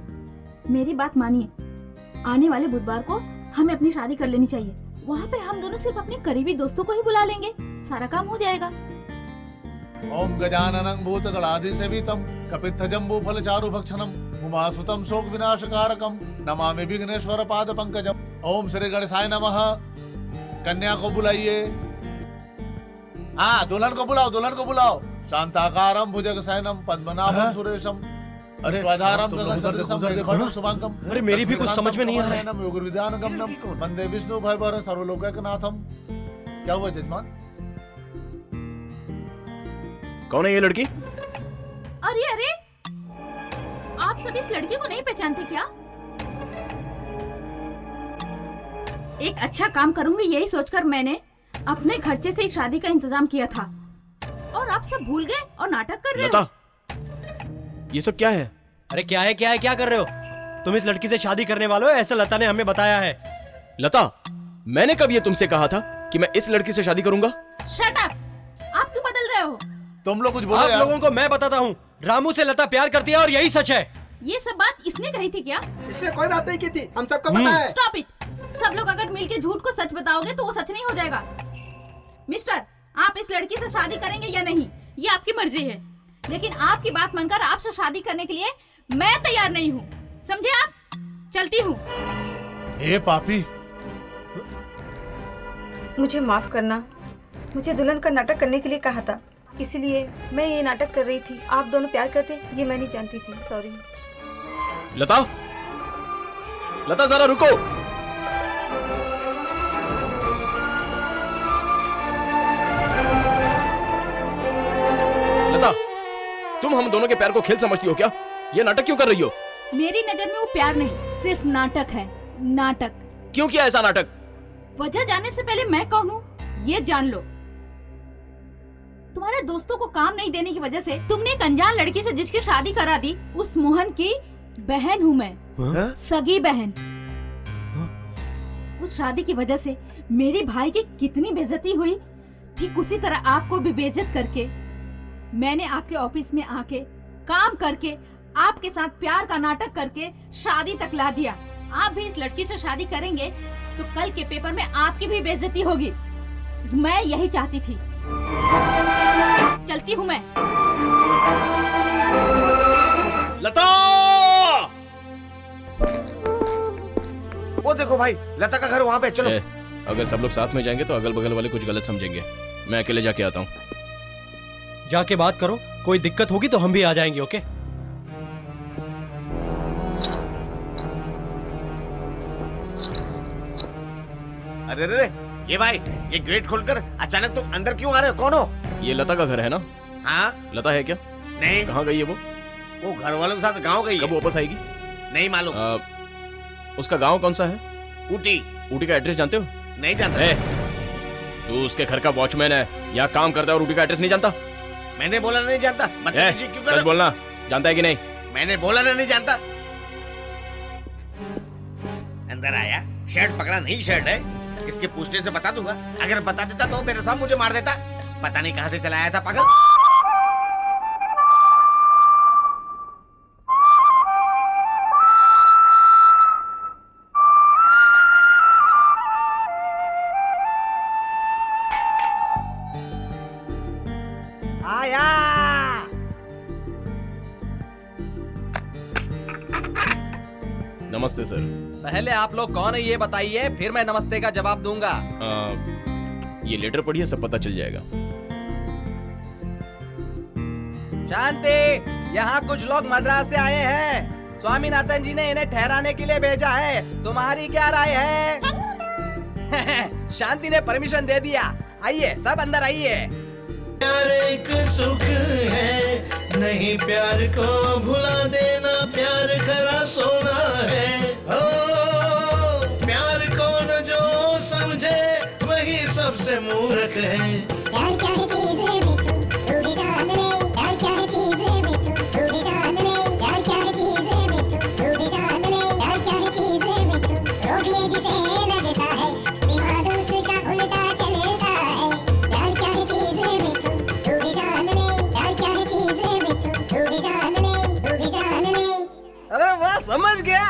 Speaker 12: मेरी बात मानिए, आने वाले बुधवार को हमें अपनी शादी कर लेनी चाहिए। वहाँ पे हम दोनों सिर्फ अपने करीबी दोस्तों को ही बुला लेंगे, सारा काम हो जाएगा।
Speaker 2: ओम गजाननं भूतगणाधिसेवितं कपित्थजम्बूफलचारु भक्षणं उमासुतं शोक विनाशकारकं नमामि विघ्नेश्वर पाद पंकजम। ओम श्री गणेशाय नमः। कन्या को बुलाइए। हाँ, दुल्हन को बुलाओ, दुल्हन को बुलाओ। शांताकारं भुजगशयनं पद्मनाभं सुरेशं स्वधारं गगनसदृशं शुभांगं।
Speaker 9: अरे मेरी भी कुछ समझ में नहीं आ रहा है।
Speaker 2: योगविद्यानगम्यं वंदे विष्णु भयभर सर्वलोकैकनाथं। क्या हुआ जजमान?
Speaker 4: कौन है ये लड़की?
Speaker 12: अरे अरे, आप सब इस लड़की को नहीं पहचानते क्या? एक अच्छा काम करूंगी यही सोचकर मैंने अपने खर्चे से इस शादी का इंतजाम किया था, और आप सब भूल गए और नाटक कर रहे हो।
Speaker 4: ये सब क्या है?
Speaker 9: अरे क्या है क्या कर रहे हो तुम? इस लड़की से शादी करने वाले हो, ऐसा लता ने हमें बताया है।
Speaker 4: लता, मैंने कब ये तुमसे कहा था कि मैं इस लड़की से शादी करूंगा?
Speaker 12: Shut up! आप क्यों बदल रहे हो?
Speaker 2: तुम लोग कुछ बोलो
Speaker 9: आप
Speaker 2: यार।
Speaker 9: लोगों को मैं बताता हूँ, रामू से लता प्यार करती है और यही सच है।
Speaker 12: ये सब बात इसने कही थी क्या?
Speaker 8: इसने कोई बात नहीं की थी, हम सबको पता है।
Speaker 12: Stop it! सब लोग अगर मिलके झूठ को सच बताओगे तो वो सच नहीं हो जाएगा। मिस्टर, आप इस लड़की से शादी करेंगे या नहीं ये आपकी मर्जी है, लेकिन आपकी बात मानकर आपसे शादी करने के लिए मैं तैयार नहीं हूँ, समझे आप? चलती हूँ।
Speaker 2: ए पापी,
Speaker 7: मुझे माफ करना, मुझे दुल्हन का नाटक करने के लिए कहा था, इसलिए मैं ये नाटक कर रही थी। आप दोनों प्यार करते ये मैं नहीं जानती थी, सॉरी।
Speaker 4: लता, लता जरा रुको। लता, तुम हम दोनों के प्यार को खेल समझती हो क्या? ये नाटक क्यों कर रही हो?
Speaker 12: मेरी नजर में वो प्यार नहीं, सिर्फ नाटक है। नाटक।
Speaker 4: क्यों किया ऐसा नाटक?
Speaker 12: वजह जानने से पहले मैं कौन हूँ ये जान लो। तुम्हारे दोस्तों को काम नहीं देने की वजह से तुमने एक अनजान लड़की से जिसकी शादी करा दी, उस मोहन की बहन हूँ मैं। सगी बहन। उस शादी की वजह से मेरे भाई की कितनी बेइज्जती हुई, ठीक उसी तरह आपको भी बेइज्जत करके मैंने आपके ऑफिस में आके काम करके आपके साथ प्यार का नाटक करके शादी तक ला दिया। आप भी इस लड़की से शादी करेंगे तो कल के पेपर में आपकी भी बेइज्जती होगी। मैं यही चाहती थी। चलती हूँ मैं।
Speaker 4: लता!
Speaker 13: वो देखो भाई, लता का घर वहाँ पे, चलो।
Speaker 4: अगर सब लोग साथ में जाएंगे तो अगल बगल वाले कुछ गलत समझेंगे। मैं अकेले जाके आता हूँ।
Speaker 9: जाके बात करो, कोई दिक्कत होगी तो हम भी आ जाएंगे, ओके?
Speaker 13: अरे रे, ये भाई, ये गेट खोलकर अचानक तुम अंदर क्यों आ रहे हो? कौन हो?
Speaker 4: ये लता का घर है ना?
Speaker 13: हाँ।
Speaker 4: लता है क्या?
Speaker 13: नहीं।
Speaker 4: कहाँ गई है वो?
Speaker 13: वो घर वालों के साथ गाँव गई है।
Speaker 4: कब वापस आएगी?
Speaker 13: नहीं मालूम।
Speaker 4: उसका गांव कौन सा है?
Speaker 13: ऊटी।
Speaker 4: ऊटी का एड्रेस जानते हो?
Speaker 13: नहीं जानता।
Speaker 4: तू उसके घर का वॉचमैन है, यहाँ काम करता है और ऊटी का एड्रेस नहीं जानता?
Speaker 13: मैंने बोला नहीं जानता।
Speaker 4: क्यों सच बोलना, जानता है कि नहीं?
Speaker 13: मैंने बोला नहीं जानता। अंदर आया, शर्ट पकड़ा, नहीं शर्ट है, इसके पूछने से बता दूंगा। अगर बता देता तो मेरे साथ मुझे मार देता। पता नहीं कहाँ से चला आया था पागल।
Speaker 4: नमस्ते सर।
Speaker 14: पहले आप लोग कौन है ये बताइए, फिर मैं नमस्ते का जवाब दूंगा।
Speaker 4: ये लेटर पढ़िए, सब पता चल जाएगा।
Speaker 14: शांति, यहाँ कुछ लोग मद्रास से आए हैं। स्वामीनाथन जी ने इन्हें ठहराने के लिए भेजा है। तुम्हारी क्या राय है? शांति ने परमिशन दे दिया। आइए सब अंदर आइए।
Speaker 5: प्यार एक सुख है, नहीं प्यार को भुला देना, प्यार खरा सोना है। ओ प्यार को न जो समझे वही सबसे मूर्ख है। प्यार क्या चीज है मिठू, तू भी जान ले। प्यार क्या चीज है मिठू, तू भी जान ले। प्यार क्या चीज है मिठू, तू भी जान ले। प्यार क्या चीज है मिठू, रोग ये जिसे लगता है, दिमाग उसका उल्टा चलता है। प्यार क्या चीज है मिठू, तू भी जान ले। प्यार क्या चीज है मिठू, तू भी जान ले, तू भी जान ले।
Speaker 14: अरे वाह, समझ गया।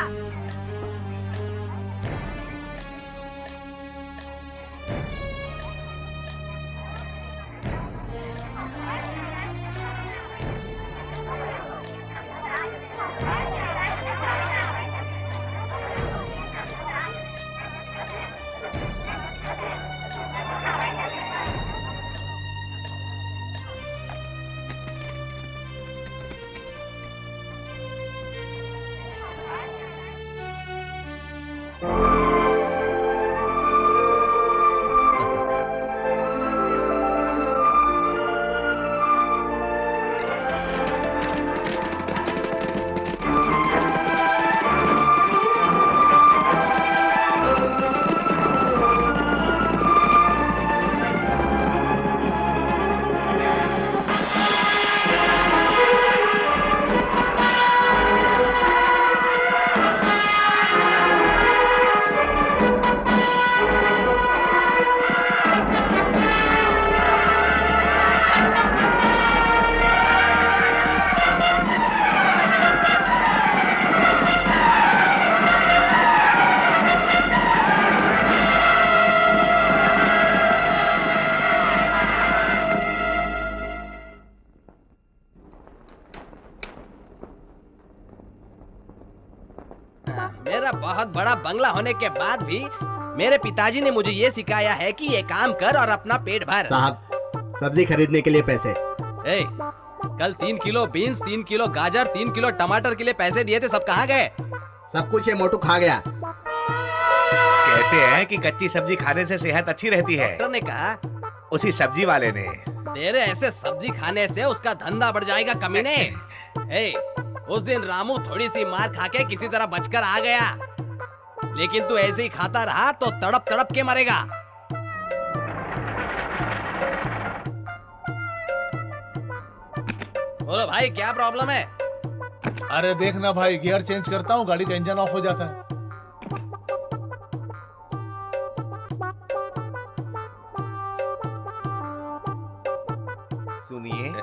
Speaker 14: मेरा बहुत बड़ा बंगला होने के बाद भी मेरे पिताजी ने मुझे ये सिखाया है कि ये काम कर और अपना पेट भर।
Speaker 8: साहब, सब्जी खरीदने के लिए पैसे।
Speaker 14: ए, कल 3 किलो बीन्स, 3 किलो गाजर, 3 किलो टमाटर के लिए पैसे दिए थे, सब कहाँ गए?
Speaker 8: सब कुछ ये मोटू खा गया।
Speaker 10: कहते हैं कि कच्ची सब्जी खाने से सेहत अच्छी रहती है।
Speaker 14: डॉक्टर ने कहा।
Speaker 10: उसी सब्जी वाले ने।
Speaker 14: तेरे ऐसे सब्जी खाने से उसका धंधा बढ़ जाएगा कमीने। ए, उस दिन रामू थोड़ी सी मार खा के किसी तरह बचकर आ गया, लेकिन तू ऐसे ही खाता रहा तो तड़प तड़प के मरेगा। बोलो भाई, क्या प्रॉब्लम है?
Speaker 2: अरे देखना भाई, गियर चेंज करता हूँ, गाड़ी का इंजन ऑफ हो जाता है।
Speaker 13: सुनिए।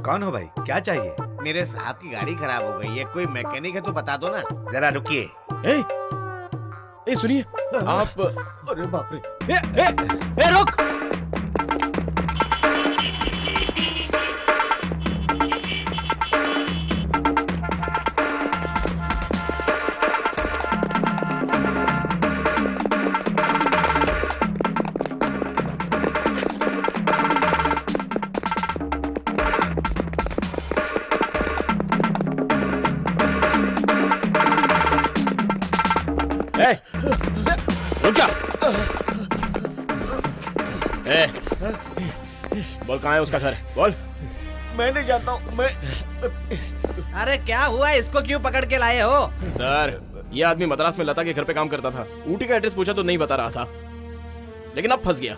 Speaker 10: कौन हो भाई, क्या चाहिए?
Speaker 13: मेरे साहब की गाड़ी खराब हो गई है, कोई मैकेनिक है तो बता दो ना।
Speaker 10: जरा रुकिए।
Speaker 4: ए सुनिए, आप।
Speaker 2: अरे बाप रे।
Speaker 14: ए रुक।
Speaker 4: रुक जा। बोल कहाँ है उसका घर, बोल।
Speaker 13: मैं नहीं जानता हूँ, मैं।
Speaker 14: अरे क्या हुआ, इसको क्यों पकड़ के लाए हो?
Speaker 4: सर, ये आदमी मद्रास में लता के घर पे काम करता था। ऊटी का एड्रेस पूछा तो नहीं बता रहा था, लेकिन अब फंस गया।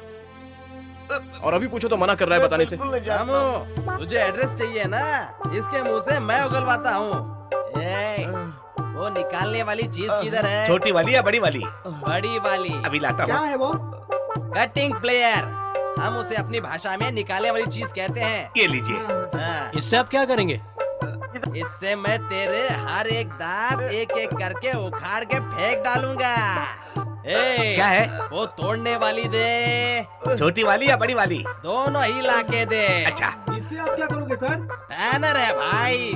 Speaker 4: और अभी पूछो तो मना कर रहा है बताने से।
Speaker 14: रामू, तुझे एड्रेस चाहिए ना, इसके मुंह से मैं उगलवाता हूँ। वो निकालने वाली चीज किधर है?
Speaker 10: छोटी वाली या बड़ी वाली?
Speaker 14: बड़ी वाली।
Speaker 10: अभी लाता हूँ।
Speaker 8: क्या है वो?
Speaker 14: Cutting player. हम उसे अपनी भाषा में निकालने वाली चीज कहते हैं।
Speaker 10: ये लीजिए।
Speaker 9: इससे आप क्या करेंगे?
Speaker 14: इससे मैं तेरे हर एक दांत एक एक करके उखाड़ के फेंक डालूंगा।
Speaker 10: क्या है?
Speaker 14: वो तोड़ने वाली दे।
Speaker 10: छोटी वाली या बड़ी वाली?
Speaker 14: दोनों ही लाके दे।
Speaker 10: अच्छा।
Speaker 8: इससे आप क्या करोगे सर?
Speaker 14: स्पैनर है भाई।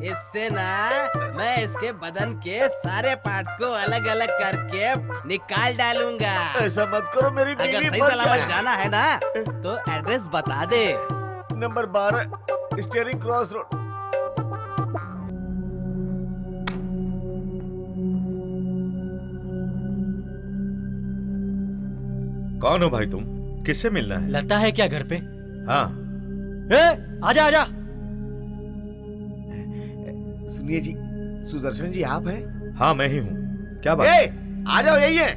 Speaker 14: इससे ना मैं इसके बदन के सारे पार्ट्स को अलग अलग करके निकाल डालूंगा।
Speaker 5: ऐसा मत करो, मेरी
Speaker 14: अगर
Speaker 5: बीवी
Speaker 14: सही
Speaker 5: मर
Speaker 14: सलामत
Speaker 5: जाए।
Speaker 14: जाना है ना तो एड्रेस बता दे।
Speaker 5: Number 12 steering cross road.
Speaker 10: कौन हो भाई तुम? किससे मिलना है?
Speaker 9: लता है क्या घर पे?
Speaker 10: हाँ।
Speaker 9: आजा आजा।
Speaker 5: सुनिए जी, सुदर्शन जी आप हैं?
Speaker 10: हाँ मैं ही हूँ। क्या बात?
Speaker 5: आ जाओ, यही है।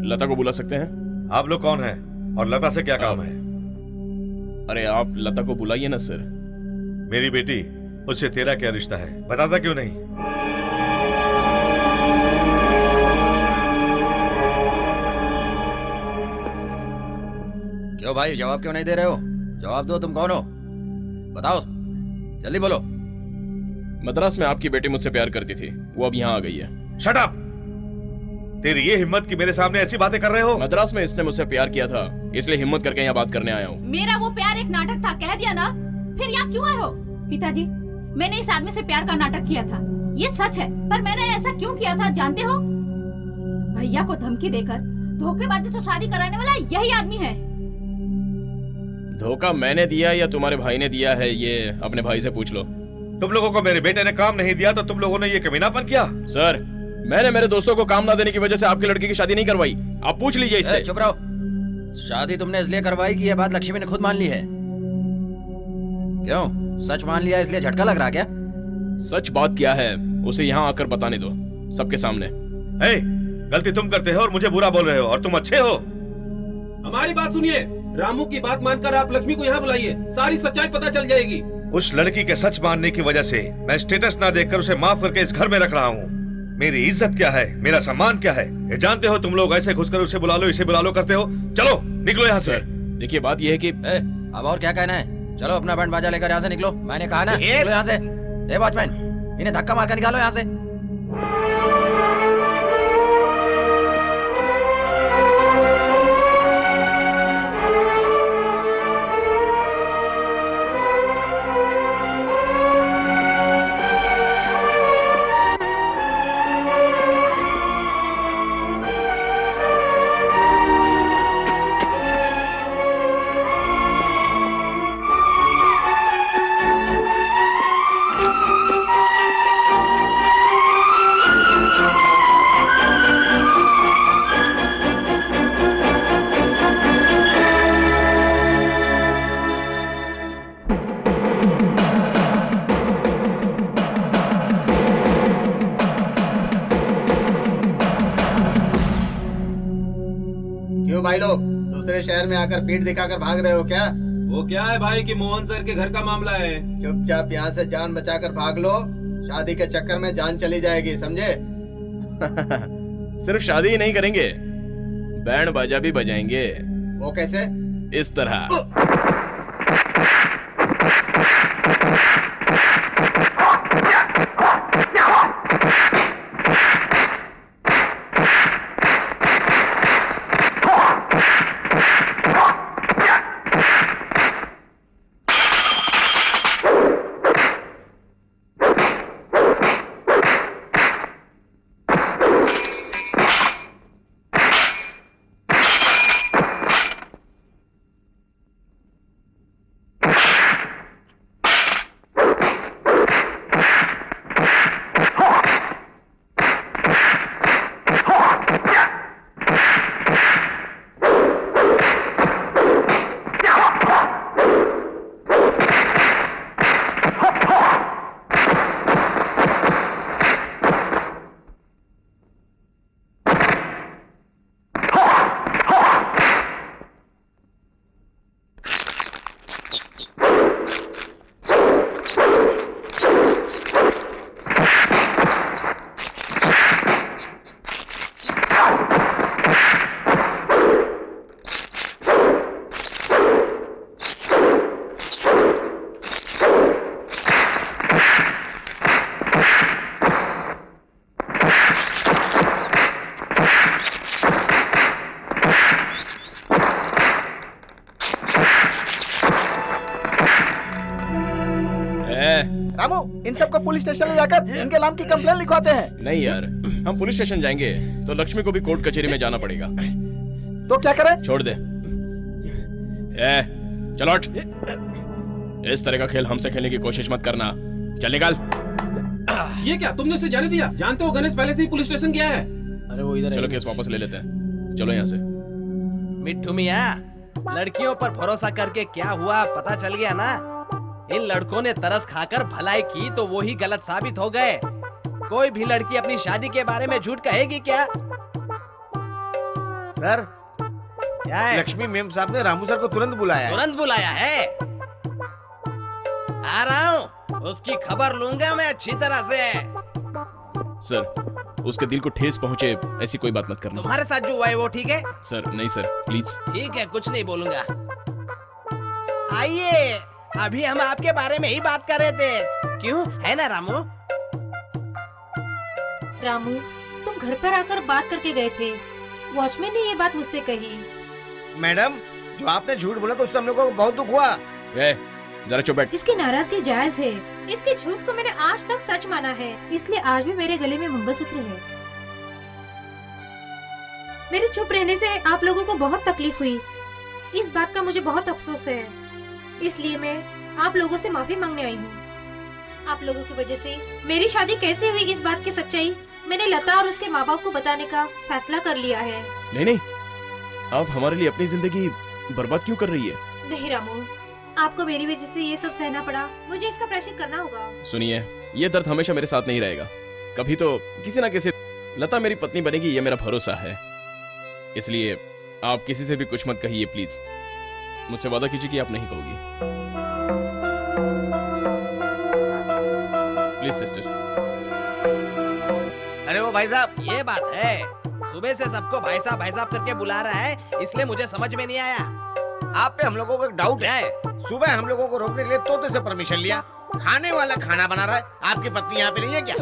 Speaker 4: लता को बुला सकते हैं?
Speaker 10: आप लोग कौन हैं और लता से क्या काम है?
Speaker 4: अरे आप लता को बुलाइए ना सर।
Speaker 10: मेरी बेटी, उससे तेरा क्या रिश्ता है? बताता क्यों नहीं?
Speaker 3: क्यों भाई, जवाब क्यों नहीं दे रहे हो? जवाब दो, तुम कौन हो? बताओ, जल्दी बोलो।
Speaker 4: मद्रास में आपकी बेटी मुझसे प्यार करती थी, वो अब यहाँ आ गई है।
Speaker 10: Shut up! तेरी ये हिम्मत कि मेरे सामने ऐसी बातें कर रहे हो?
Speaker 4: मद्रास में इसने मुझसे प्यार किया था, इसलिए हिम्मत करके यहाँ बात करने आया हूँ।
Speaker 12: मेरा वो प्यार एक नाटक था, कह दिया ना। फिर यहाँ क्यों आए हो? पिताजी, मैंने इस आदमी से प्यार का नाटक किया था, ये सच है। पर मैंने ऐसा क्यों किया था जानते हो? भैया को धमकी देकर धोखेबाजी से शादी कराने वाला यही आदमी है।
Speaker 4: धोखा मैंने दिया या तुम्हारे भाई ने दिया है, ये अपने भाई से पूछ लो।
Speaker 10: तुम लोगों को मेरे बेटे ने काम नहीं दिया तो तुम लोगों ने ये कमीनापन किया?
Speaker 4: सर, मैंने मेरे दोस्तों को काम ना देने की वजह से आपके लड़के की शादी नहीं करवाई। आप पूछ लीजिए इससे।
Speaker 3: चुप रहो। शादी तुमने इसलिए करवाई कि यह बात लक्ष्मी ने खुद मान ली है। क्यों, सच मान लिया इसलिए झटका लग रहा क्या?
Speaker 4: सच बात क्या है उसे यहाँ आकर बताने दो, सबके सामने।
Speaker 10: गलती तुम करते हो और मुझे बुरा बोल रहे हो, और तुम अच्छे हो।
Speaker 1: हमारी बात सुनिए, रामू की बात मानकर आप लक्ष्मी को यहाँ बुलाइए, सारी सच्चाई पता चल जाएगी।
Speaker 10: उस लड़की के सच मानने की वजह से मैं स्टेटस ना देखकर उसे माफ करके इस घर में रख रहा हूँ। मेरी इज्जत क्या है, मेरा सम्मान क्या है, ये जानते हो तुम लोग। ऐसे घुसकर उसे बुला लो, इसे बुला लो करते हो। चलो निकलो यहाँ से।
Speaker 4: देखिए बात यह है कि
Speaker 3: अब और क्या कहना है? चलो अपना बैंड बाजा लेकर यहाँ से निकलो। मैंने कहा ना, निकलो यहाँ से। वॉचमैन, इन्हें धक्का मारकर निकालो यहाँ से।
Speaker 8: भाई लोग दूसरे शहर में आकर पीठ दिखाकर भाग रहे हो क्या?
Speaker 1: वो क्या है भाई कि मोहन सर के घर का मामला है।
Speaker 8: चुपचाप यहाँ से जान बचाकर भाग लो, शादी के चक्कर में जान चली जाएगी, समझे?
Speaker 4: सिर्फ शादी ही नहीं करेंगे, बैंड बाजा भी बजाएंगे।
Speaker 8: वो कैसे?
Speaker 4: इस तरह।
Speaker 8: रामू, इन सबको पुलिस स्टेशन ले जाकर इनके नाम की कंप्लेंट लिखवाते हैं।
Speaker 4: नहीं यार, हम पुलिस स्टेशन जाएंगे तो लक्ष्मी को भी कोर्ट कचहरी में जाना पड़ेगा।
Speaker 8: तो क्या करें?
Speaker 4: छोड़ दे। चलो हट। इस तरह का खेल हमसे खेलने की कोशिश मत करना। चल निकाल।
Speaker 1: ये क्या, तुमने उसे जाने दिया? जानते हो गणेश पहले से ही पुलिस स्टेशन गया है।
Speaker 9: अरे वो इधर।
Speaker 4: चलो केस वापस ले लेते हैं। चलो यहाँ से।
Speaker 14: मिट्ठू मियाँ, लड़कियों पर भरोसा करके क्या हुआ पता चल गया ना। इन लड़कों ने तरस खाकर भलाई की तो वो ही गलत साबित हो गए। कोई भी लड़की अपनी शादी के बारे में झूठ कहेगी क्या?
Speaker 13: सर,
Speaker 14: क्या है?
Speaker 13: लक्ष्मी मेम साहब ने रामू सर को तुरंत बुलाया है।
Speaker 14: तुरंत बुलाया है? आ रहा हूँ, उसकी खबर लूंगा मैं अच्छी तरह से।
Speaker 4: सर, उसके दिल को ठेस पहुंचे ऐसी कोई बात मत करना।
Speaker 14: तुम्हारे साथ जो हुआ है वो ठीक है?
Speaker 4: सर नहीं सर, प्लीज।
Speaker 14: ठीक है, कुछ नहीं बोलूंगा। आइए, अभी हम आपके बारे में ही बात कर रहे थे, क्यों है ना रामू?
Speaker 6: रामू, तुम घर पर आकर बात करके गए थे। वॉचमैन ने ये बात मुझसे कही।
Speaker 13: मैडम, जो आपने झूठ बोला तो उससे हम लोगों को बहुत दुख हुआ।
Speaker 4: जरा चुप बैठ।
Speaker 6: इसकी नाराजगी जायज है। इसके झूठ को मैंने आज तक सच माना है, इसलिए आज भी मेरे गले में मंगलसूत्र है। मेरे चुप रहने से आप लोगों को बहुत तकलीफ हुई, इस बात का मुझे बहुत अफसोस है। इसलिए मैं आप लोगों से माफी मांगने आई हूँ। आप लोगों की वजह से मेरी शादी कैसे हुई, इस बात की सच्चाई मैंने लता और उसके माँ बाप को बताने का फैसला कर लिया है।
Speaker 4: नहीं, आप हमारे लिए अपनी जिंदगी बर्बाद क्यों कर रही है?
Speaker 6: नहीं रामू, आपको मेरी वजह से ये सब सहना पड़ा, मुझे इसका प्रायश्चित करना होगा।
Speaker 4: सुनिए, ये दर्द हमेशा मेरे साथ नहीं रहेगा। कभी तो किसी ना किसी लता मेरी पत्नी बनेगी, ये मेरा भरोसा है। इसलिए आप किसी से भी कुछ मत कहिए प्लीज। मुझसे वादा कीजिए कि आप नहीं कहोगी। Please sister.
Speaker 13: अरे वो भाई साहब,
Speaker 14: ये बात है, सुबह से सबको भाई साहब करके बुला रहा है, इसलिए मुझे समझ में नहीं आया।
Speaker 13: आप पे हम लोगों को एक डाउट है। सुबह हम लोगों को रोकने के लिए तोते से परमिशन लिया, खाने वाला खाना बना रहा है। आपकी पत्नी यहाँ पे नहीं है क्या?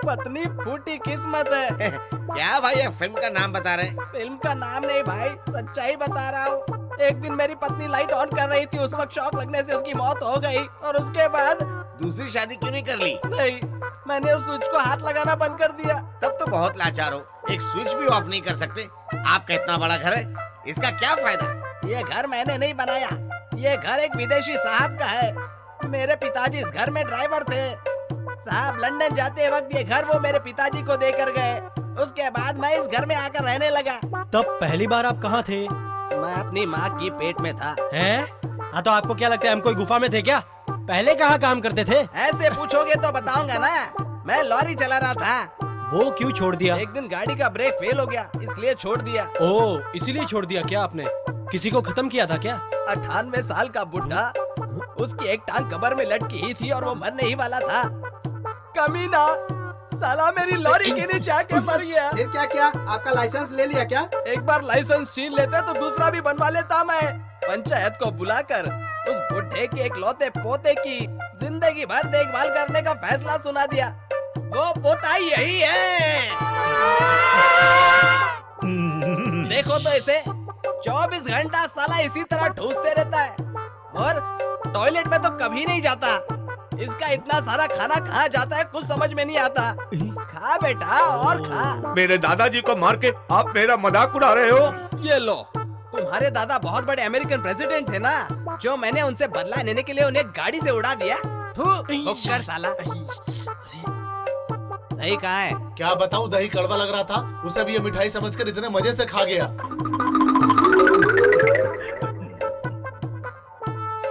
Speaker 14: पत्नी फूटी किस्मत है।
Speaker 13: क्या भाई, ये फिल्म का नाम बता रहे हैं?
Speaker 14: फिल्म का नाम नहीं भाई, सच्चाई बता रहा हूँ। एक दिन मेरी पत्नी लाइट ऑन कर रही थी, उस वक्त शॉक लगने से उसकी मौत हो गई, और उसके बाद
Speaker 13: दूसरी शादी क्यों नहीं कर ली?
Speaker 14: नहीं, मैंने उस स्विच को हाथ लगाना बंद कर दिया।
Speaker 13: तब तो बहुत लाचार हो, एक स्विच भी ऑफ नहीं कर सकते। आपका इतना बड़ा घर है, इसका क्या फायदा?
Speaker 14: ये घर मैंने नहीं बनाया, ये घर एक विदेशी साहब का है। मेरे पिताजी इस घर में ड्राइवर थे। साहब लंदन जाते वक्त ये घर वो मेरे पिताजी को देकर गए। उसके बाद मैं इस घर में आकर रहने लगा।
Speaker 9: तब पहली बार आप कहाँ थे?
Speaker 14: मैं अपनी माँ की पेट में था।
Speaker 9: हैं? हाँ, तो आपको क्या लगता है हम कोई गुफा में थे क्या? पहले कहाँ काम करते थे?
Speaker 14: ऐसे पूछोगे तो बताऊंगा ना। मैं लॉरी चला रहा था।
Speaker 9: वो क्यों छोड़ दिया?
Speaker 14: एक दिन गाड़ी का ब्रेक फेल हो गया, इसलिए छोड़ दिया।
Speaker 9: ओह, इसीलिए छोड़ दिया क्या आपने? किसी को खत्म किया था क्या?
Speaker 14: 98 साल का बुढ़ा, उसकी एक टांग कब्र में लटकी ही थी और वो मरने ही वाला था। कमीना, साला मेरी लॉरी के नीचे आके मर गया।
Speaker 8: फिर क्या किया? आपका लाइसेंस ले लिया क्या?
Speaker 14: एक बार लाइसेंस छीन लेते तो दूसरा भी बनवा लेता मैं। पंचायत को बुलाकर उस बुढ़े के इकलौते पोते की जिंदगी भर देखभाल करने का फैसला सुना दिया। वो पोता यही है। देखो तो इसे 24 घंटा साला इसी तरह ठूसते रहता है, और टॉयलेट में तो कभी नहीं जाता। इसका इतना सारा खाना कहाँ जाता है कुछ समझ में नहीं आता। खा बेटा और खा।
Speaker 10: मेरे दादाजी को मार के आप मेरा मजाक उड़ा रहे हो?
Speaker 14: ये लो, तुम्हारे दादा बहुत बड़े अमेरिकन प्रेसिडेंट थे ना, जो मैंने उनसे बदला लेने के लिए उन्हें गाड़ी से उड़ा दिया। कर साला। दही कहाँ है?
Speaker 2: क्या बताऊं, दही कड़वा लग रहा था, उसे भी ये मिठाई समझकर इतने मजे से खा गया।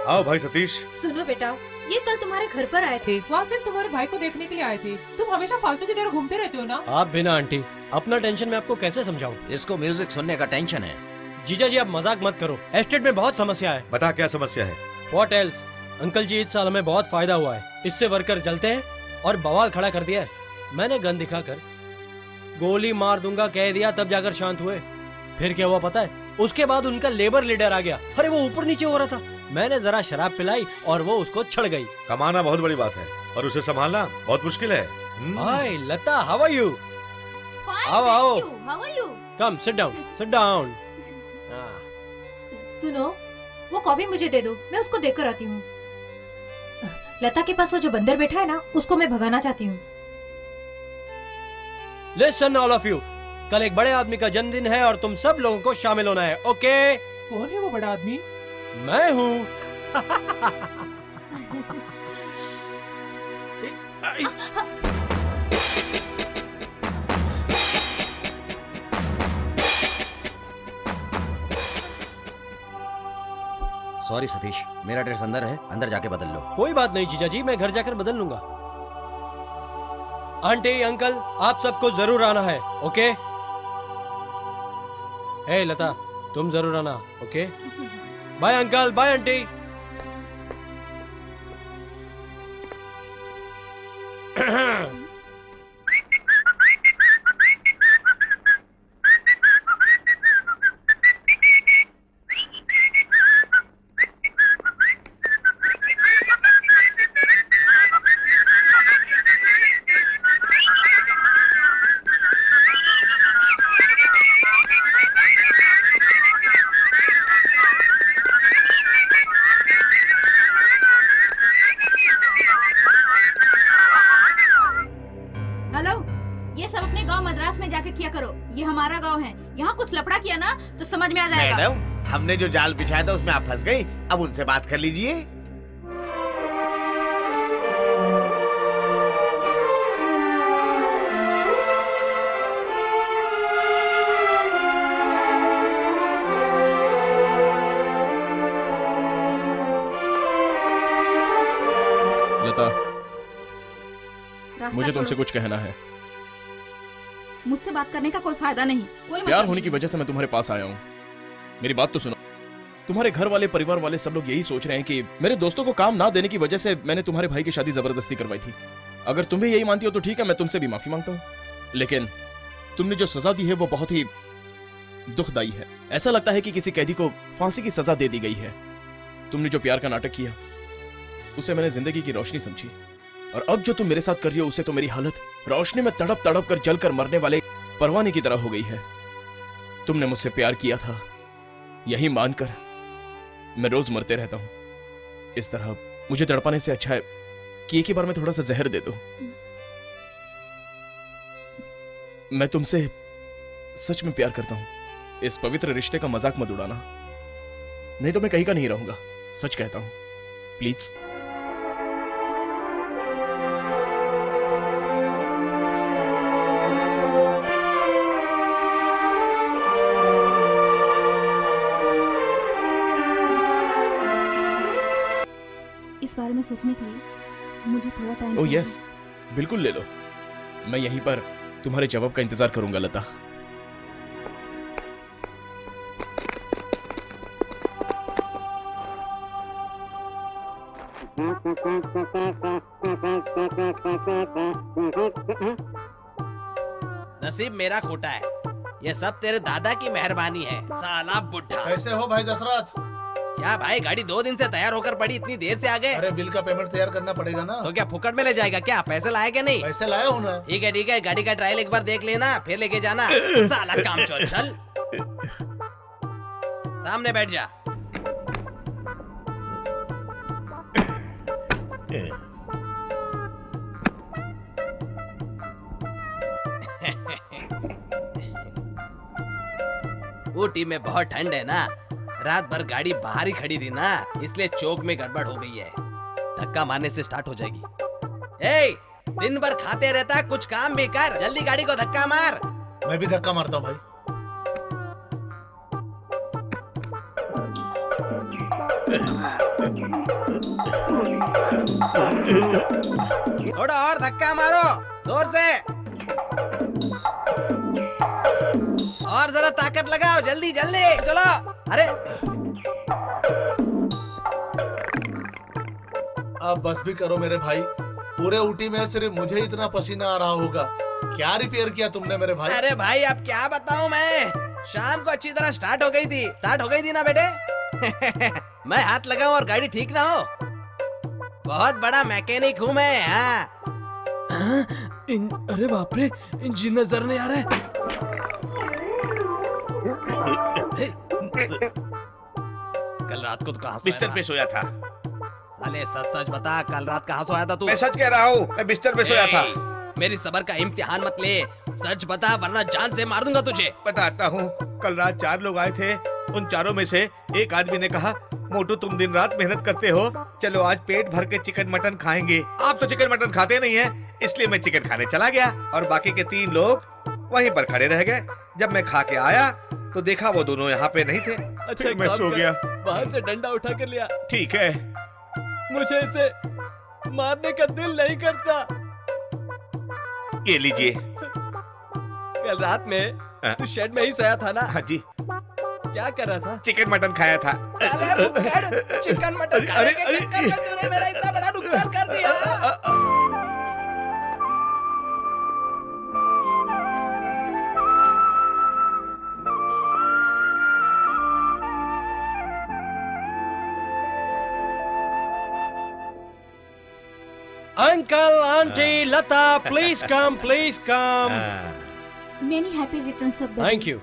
Speaker 10: आओ भाई सतीश।
Speaker 6: सुनो बेटा, ये कल तुम्हारे घर पर आए थे।
Speaker 11: वहाँ सिर्फ तुम्हारे भाई को देखने के लिए आए थे। तुम हमेशा फालतू की तरह घूमते रहते हो ना।
Speaker 9: आप बिना आंटी, अपना टेंशन मैं आपको कैसे समझाऊं?
Speaker 3: इसको म्यूजिक सुनने का टेंशन है।
Speaker 9: जीजा जी आप मजाक मत करो, एस्टेट में बहुत समस्या है।
Speaker 10: बता क्या समस्या है?
Speaker 9: What else? अंकल जी, इस साल हमें बहुत फायदा हुआ है। इससे वर्कर जलते हैं और बवाल खड़ा कर दिया है। मैंने गन दिखाकर गोली मार दूंगा कह दिया, तब जाकर शांत हुए। फिर क्या हुआ पता है? उसके बाद उनका लेबर लीडर आ गया। अरे वो ऊपर नीचे हो रहा था, मैंने जरा शराब पिलाई और वो उसको छड़ गई।
Speaker 10: कमाना बहुत बड़ी बात है और उसे संभालना बहुत मुश्किल है।
Speaker 9: हाय लता, हाउ आर यू? आओ आओ, come sit down, sit down.
Speaker 6: सुनो, वो कॉफी मुझे दे दो, मैं उसको देकर आती हूँ। लता के पास वो जो बंदर बैठा है ना, उसको मैं भगाना चाहती हूँ।
Speaker 9: लिसन ऑल ऑफ यू, कल एक बड़े आदमी का जन्मदिन है और तुम सब लोगों को शामिल होना है, ओके?
Speaker 11: कौन है वो बड़ा आदमी?
Speaker 9: मैं हूँ।
Speaker 3: सॉरी सतीश, मेरा ड्रेस अंदर है, अंदर जाके बदल लो।
Speaker 9: कोई बात नहीं जीजा जी, मैं घर जाकर बदल लूंगा। आंटी अंकल आप सबको जरूर आना है, ओके? हे लता तुम जरूर आना, okay? Bye uncle, bye aunty.
Speaker 13: हमने जो जाल बिछाया था उसमें आप फंस गई, अब उनसे बात कर लीजिए।
Speaker 4: लता, मुझे तुमसे कुछ कहना है।
Speaker 12: मुझसे बात करने का कोई फायदा नहीं, कोई
Speaker 4: प्यार होने की वजह से मैं तुम्हारे पास आया हूँ। मेरी बात तो सुनो। तुम्हारे घर वाले, परिवार वाले सब लोग यही सोच रहे हैं कि मेरे दोस्तों को काम ना देने की वजह से मैंने तुम्हारे भाई की शादी जबरदस्ती करवाई थी। अगर तुम भी यही मानती हो तो ठीक है, मैं तुमसे भी माफी मांगता हूँ। लेकिन तुमने जो सजा दी है वो बहुत ही दुखदाई है। ऐसा लगता है कि किसी कैदी को फांसी की सजा दे दी गई है। तुमने जो प्यार का नाटक किया उसे मैंने जिंदगी की रोशनी समझी, और अब जो तुम मेरे साथ कर रही हो उसे तो मेरी हालत रोशनी में तड़प तड़प कर जल कर मरने वाले परवाने की तरह हो गई है। तुमने मुझसे प्यार किया था, यही मानकर मैं रोज मरते रहता हूं। इस तरह मुझे तड़पाने से अच्छा है कि एक ही बार में थोड़ा सा जहर दे दो। मैं तुमसे सच में प्यार करता हूं। इस पवित्र रिश्ते का मजाक मत उड़ाना, नहीं तो मैं कहीं का नहीं रहूंगा। सच कहता हूं, प्लीज।
Speaker 12: इस बारे में सोचने के लिए मुझे थोड़ा टाइम।
Speaker 4: ओह यस, बिल्कुल ले लो। मैं यहीं पर तुम्हारे जवाब का इंतजार करूंगा लता।
Speaker 14: नसीब मेरा खोटा है, ये सब तेरे दादा की मेहरबानी है। साला बुढ़ा।
Speaker 2: कैसे हो भाई दशरथ?
Speaker 14: क्या भाई, गाड़ी 2 दिन से तैयार होकर पड़ी, इतनी देर से आ गए?
Speaker 2: अरे बिल का पेमेंट तैयार करना पड़ेगा ना।
Speaker 14: तो क्या फुकट में ले जाएगा क्या? पैसे लाए क्या नहीं?
Speaker 2: पैसे लाया हूँ ना।
Speaker 14: ठीक है, गाड़ी का ट्रायल एक बार देख लेना, फिर लेके जाना। साला काम चोर, चल सामने बैठ जा। ऊटी में बहुत ठंड है ना, रात भर गाड़ी बाहर ही खड़ी थी ना, इसलिए चौक में गड़बड़ हो गई है। धक्का मारने से स्टार्ट हो जाएगी। ए, दिन भर खाते रहता, कुछ काम भी कर, जल्दी गाड़ी को धक्का मार।
Speaker 2: मैं भी धक्का मारता हूँ भाई।
Speaker 14: थोड़ा और धक्का मारो, जोर से, और जरा ताकत लगाओ, जल्दी जल्दी चलो। अरे
Speaker 2: अब बस भी करो मेरे भाई, पूरे ऊटी में सिर्फ मुझे इतना पसीना आ रहा होगा। क्या रिपेयर किया तुमने मेरे भाई?
Speaker 14: अरे भाई अब क्या बताऊं मैं, शाम को अच्छी तरह स्टार्ट हो गई थी ना बेटे। मैं हाथ लगाऊं और गाड़ी ठीक ना हो, बहुत बड़ा मैकेनिक हूं मैं। अरे बाप रे, इंजन नजर नहीं आ रहा है। कल रात को तो कहां
Speaker 13: बिस्तर पे सोया था।
Speaker 14: साले सच सच बता, कल रात कहाँ सोया था तू?
Speaker 10: मैं सच कह रहा हूँ, मैं बिस्तर में सोया था।
Speaker 14: मेरी सबर का इम्तिहान मत ले, सच बता वरना जान से मार दूंगा तुझे।
Speaker 10: बताता हूँ, कल रात 4 लोग आए थे। उन चारों में से एक आदमी ने कहा, मोटू तुम दिन रात मेहनत करते हो, चलो आज पेट भर के चिकन मटन खाएंगे। आप तो चिकन मटन खाते नहीं हैं, इसलिए मैं चिकन खाने चला गया और बाकी के 3 लोग वहीं पर खड़े रह गए। जब मैं खा के आया तो देखा वो दोनों यहाँ पे नहीं थे।
Speaker 4: अच्छा,
Speaker 10: मैं सो गया।
Speaker 4: बाहर से डंडा उठा कर लिया।
Speaker 10: ठीक है,
Speaker 4: मुझे इसे मारने का दिल नहीं करता।
Speaker 10: ये लीजिए।
Speaker 4: कल रात में तू शेड में ही सोया था ना?
Speaker 10: हाँ जी।
Speaker 4: क्या कर रहा था?
Speaker 10: चिकन मटन खाया था।
Speaker 14: चिकन मटन खाने के चक्कर में तूने मेरा इतना बड़ा नुकसान कर दिया।
Speaker 9: Uncle, Auntie, Lata, please come, please come.
Speaker 12: Many happy returns of the day.
Speaker 9: Thank you.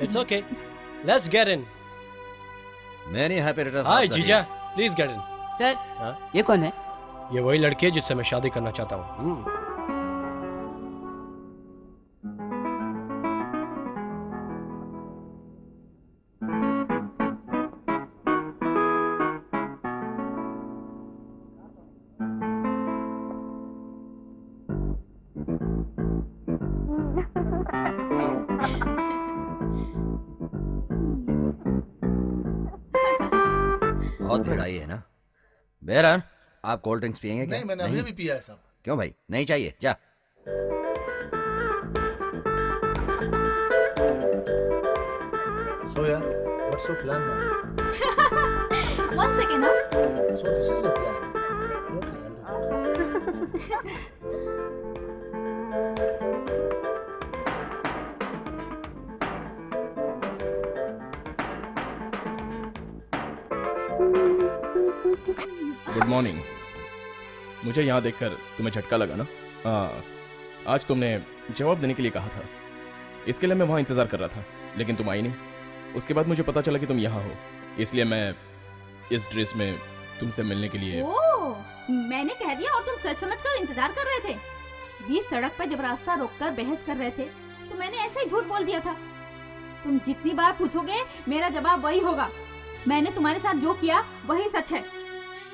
Speaker 9: It's okay. Let's get in.
Speaker 3: Many happy returns.
Speaker 9: Hi, जीजा. Please get in.
Speaker 15: सर, ये कौन है?
Speaker 9: ये वही लड़की है जिससे मैं शादी करना चाहता हूँ।
Speaker 3: बहुत भिड़ाई है ना। बेहरान, आप कोल्ड ड्रिंक्स पियेंगे क्या?
Speaker 2: नहीं, मैंने अभी भी पिया है साहब।
Speaker 3: क्यों भाई, नहीं चाहिए? जा।
Speaker 2: So यार, what's your plan now?
Speaker 12: 1 second, huh?
Speaker 2: So this is your plan. Okay, I'll do that.
Speaker 4: Good morning. मुझे यहाँ देखकर तुम्हें झटका लगा ना? हाँ, आज तुमने जवाब देने के लिए कहा था, इसके लिए मैं वहाँ इंतजार कर रहा था, लेकिन तुम आई नहीं। उसके बाद मुझे पता चला कि तुम यहाँ हो, इसलिए मैं इस ड्रेस में तुमसे मिलने के लिए।
Speaker 12: ओह, मैंने कह दिया और तुम सच समझकर इंतजार कर रहे थे। बीच सड़क पर जब रास्ता रोककर बहस कर रहे थे तो मैंने ऐसे ही झूठ बोल दिया था। तुम जितनी बार पूछोगे मेरा जवाब वही होगा। मैंने तुम्हारे साथ जो किया वही सच है।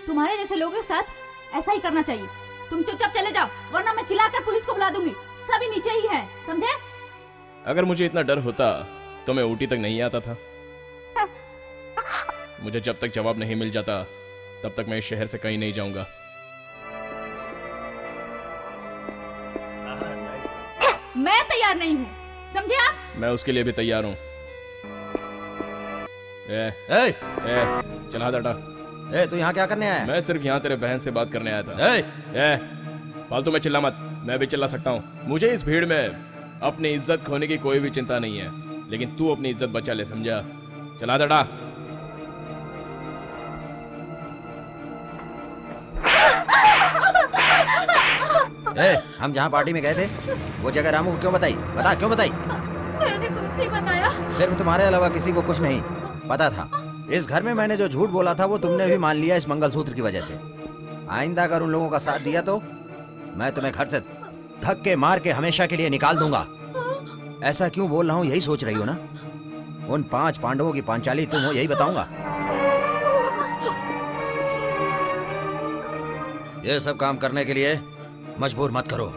Speaker 12: तुम्हारे जैसे लोगों के साथ ऐसा ही करना चाहिए। तुम चुपचाप चले जाओ वरना मैं चिल्लाकर पुलिस को बुला दूंगी। सभी नीचे ही हैं, समझे?
Speaker 4: अगर मुझे इतना डर होता तो मैं ऊटी तक नहीं आता था। मुझे जब तक जवाब नहीं मिल जाता तब तक मैं इस शहर से कहीं नहीं जाऊंगा।
Speaker 12: मैं तैयार नहीं हूँ, समझे आप?
Speaker 4: मैं उसके लिए भी तैयार हूँ। चला हटा।
Speaker 3: तू यहाँ क्या करने आया?
Speaker 4: मैं सिर्फ यहाँ तेरे बहन से बात करने आया था। फालतू में चिल्ला मत, मैं भी चिल्ला सकता हूँ। मुझे इस भीड़ में अपनी इज्जत खोने की कोई भी चिंता नहीं है, लेकिन तू अपनी इज्जत बचा ले, समझा? चला हटा।
Speaker 3: हम जहाँ पार्टी में गए थे वो जगह रामू को क्यों बताई? बता, क्यों बताई?
Speaker 12: मैंने कुछ नहीं बताया।
Speaker 3: सिर्फ तुम्हारे अलावा किसी को कुछ नहीं पता था। इस घर में मैंने जो झूठ बोला था वो तुमने भी मान लिया इस मंगलसूत्र की वजह से। आइंदा अगर उन लोगों का साथ दिया तो मैं तुम्हें घर से धक्के मार के हमेशा के लिए निकाल दूंगा। ऐसा क्यों बोल रहा हूँ यही सोच रही हो ना? उन 5 पांडवों की पांचाली तुम हो यही बताऊंगा। ये सब काम करने के लिए मजबूर मत करो।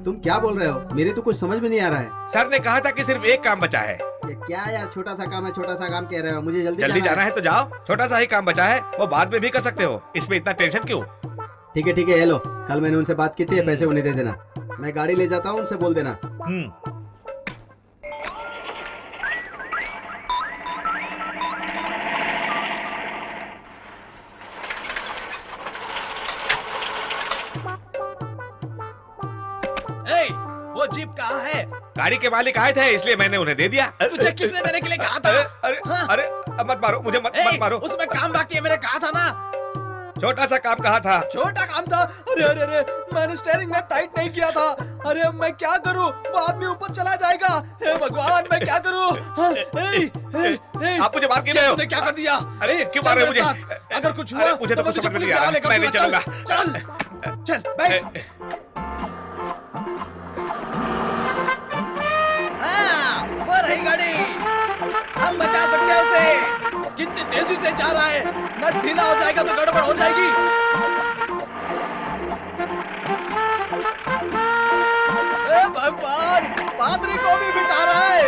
Speaker 8: तुम क्या बोल रहे हो? मेरे तो कुछ समझ में नहीं आ रहा है।
Speaker 10: सर ने कहा था कि सिर्फ एक काम बचा है।
Speaker 8: ये क्या यार, छोटा सा काम है, छोटा सा काम कह रहे हो? मुझे
Speaker 10: जल्दी जाना है तो जाओ। छोटा सा ही काम बचा है, वो बाद में भी कर सकते हो, इसमें इतना टेंशन क्यों?
Speaker 8: ठीक है, ये लो। कल मैंने उनसे बात की थी, पैसे उन्हें दे देना। मैं गाड़ी ले जाता हूँ, उनसे बोल देना।
Speaker 14: वो जीप कहाँ है?
Speaker 10: गाड़ी के मालिक आए थे इसलिए मैंने उन्हें दे दिया।
Speaker 14: तुझे किसने देने के लिए कहा था?
Speaker 10: अरे मत मारो मुझे, मत मारो।
Speaker 14: उसमें काम बाकी है, मैंने कहा था ना।
Speaker 10: छोटा सा काम कहा था।
Speaker 14: छोटा काम था? अरे अरे अरे, मैंने स्टीयरिंग में टाइट नहीं किया था। अरे मैं क्या करूं, वो आदमी ऊपर चला जाएगा। हे भगवान, मैं क्या करूं?
Speaker 10: आप मुझे मार क्यों रहे हो?
Speaker 14: तुमने क्या कर दिया?
Speaker 10: अरे क्यों मार रहे हो मुझे?
Speaker 14: अगर कुछ हुआ
Speaker 10: मुझे तो कुछ समझ में नहीं आ रहा, मैं नहीं चलूंगा।
Speaker 14: चल चल बैठ। हाँ, वो रही गाड़ी, हम बचा सकते हैं उसे। कितनी तेजी से जा रहा है, नट ढीला हो जाएगा तो गड़बड़ हो जाएगी। ए भगवान, पादरी को भी बिठा रहा है।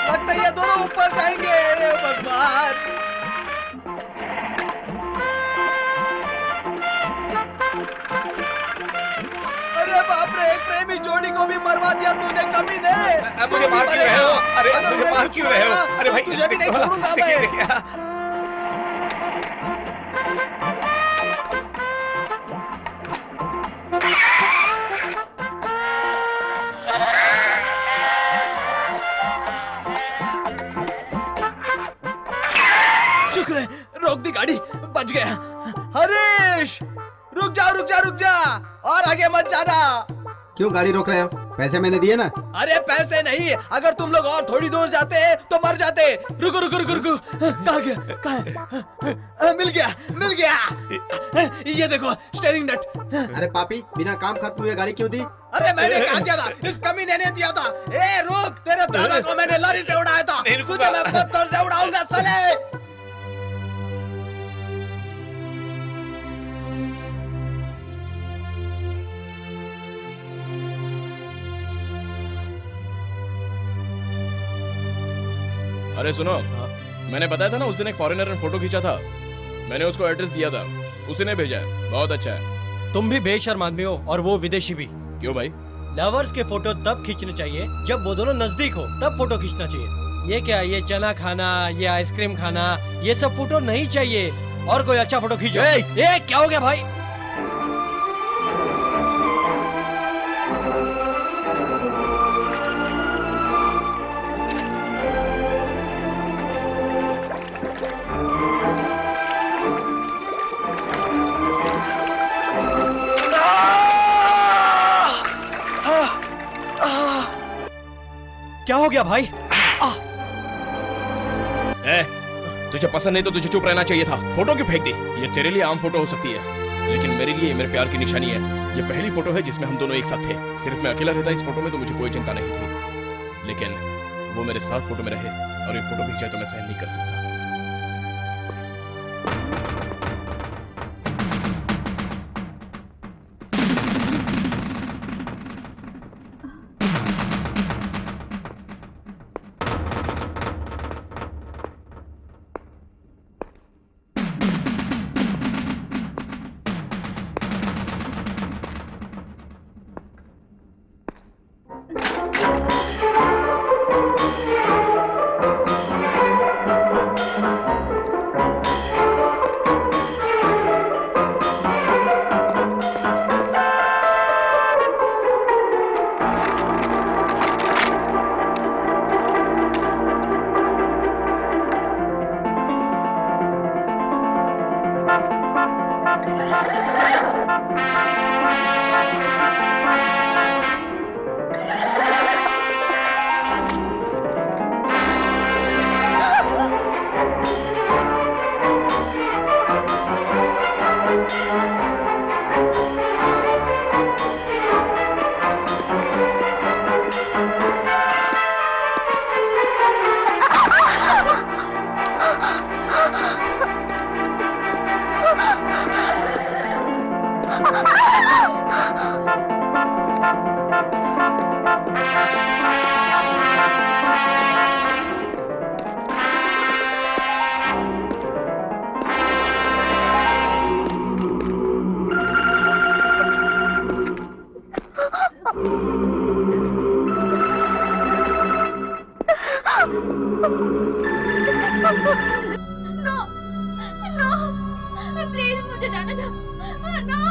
Speaker 14: लगता है ये दोनों ऊपर जाएंगे। ए भगवान, अरे बाप रे, एक प्रेमी जोड़ी को भी मरवा दिया तूने, कमीने।
Speaker 10: मुझे मार क्यों रहे हो? अरे मुझे मार क्यों रहे हो? अरे भाई
Speaker 14: तुझे भी नहीं छोड़ूंगा मैं। शुक्र है रोक दी गाड़ी, बच गया। हरीश, रुक जा रुक जा रुक जा, और आगे मत जाना।
Speaker 8: क्यों गाड़ी रोक रहे हो? पैसे मैंने दिए ना।
Speaker 14: अरे पैसे नहीं, अगर तुम लोग और थोड़ी दूर जाते तो मर जाते। रुको रुको रुको रुको, कहाँ गया? कहाँ? मिल गया मिल गया। ये देखो स्टीयरिंग नट।
Speaker 8: अरे पापी, बिना काम खत्म हुए गाड़ी क्यों दी?
Speaker 14: अरे मैंने क्या किया था? इस कमीने ने दिया था। ए रुक, तेरे दादा को मैंने लॉरी से उड़ाया था, तुझे मैं पत्थर से उड़ाऊंगा साले।
Speaker 4: अरे सुनो, मैंने बताया था ना उस दिन एक फॉरेनर ने फोटो खींचा था। मैंने उसको एड्रेस दिया था, उसी ने भेजा है। बहुत अच्छा है।
Speaker 9: तुम भी बेशर्म आदमी हो और वो विदेशी भी।
Speaker 4: क्यों भाई?
Speaker 9: लवर्स के फोटो तब खींचने चाहिए जब वो दोनों नजदीक हो, तब फोटो खींचना चाहिए। ये क्या, ये चना खाना, ये आइसक्रीम खाना, ये सब फोटो नहीं चाहिए। और कोई अच्छा फोटो खींचो। क्या हो गया भाई? क्या हो गया भाई?
Speaker 4: तुझे पसंद नहीं तो तुझे चुप रहना चाहिए था। फोटो क्यों फेंक दी? ये तेरे लिए आम फोटो हो सकती है, लेकिन मेरे लिए मेरे प्यार की निशानी है। ये पहली फोटो है जिसमें हम दोनों एक साथ थे। सिर्फ मैं अकेला रहता इस फोटो में तो मुझे कोई चिंता नहीं थी, लेकिन वो मेरे साथ फोटो में रहे और ये फोटो भीग जाए तो मैं सहन नहीं कर सकता।
Speaker 12: नो नो प्लीज, मुझे जाने दो। नो नो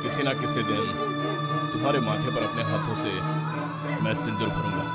Speaker 4: किसी ना किसी दिन तुम्हारे माथे पर अपने हाथों से मैं सिंदूर भरूंगा।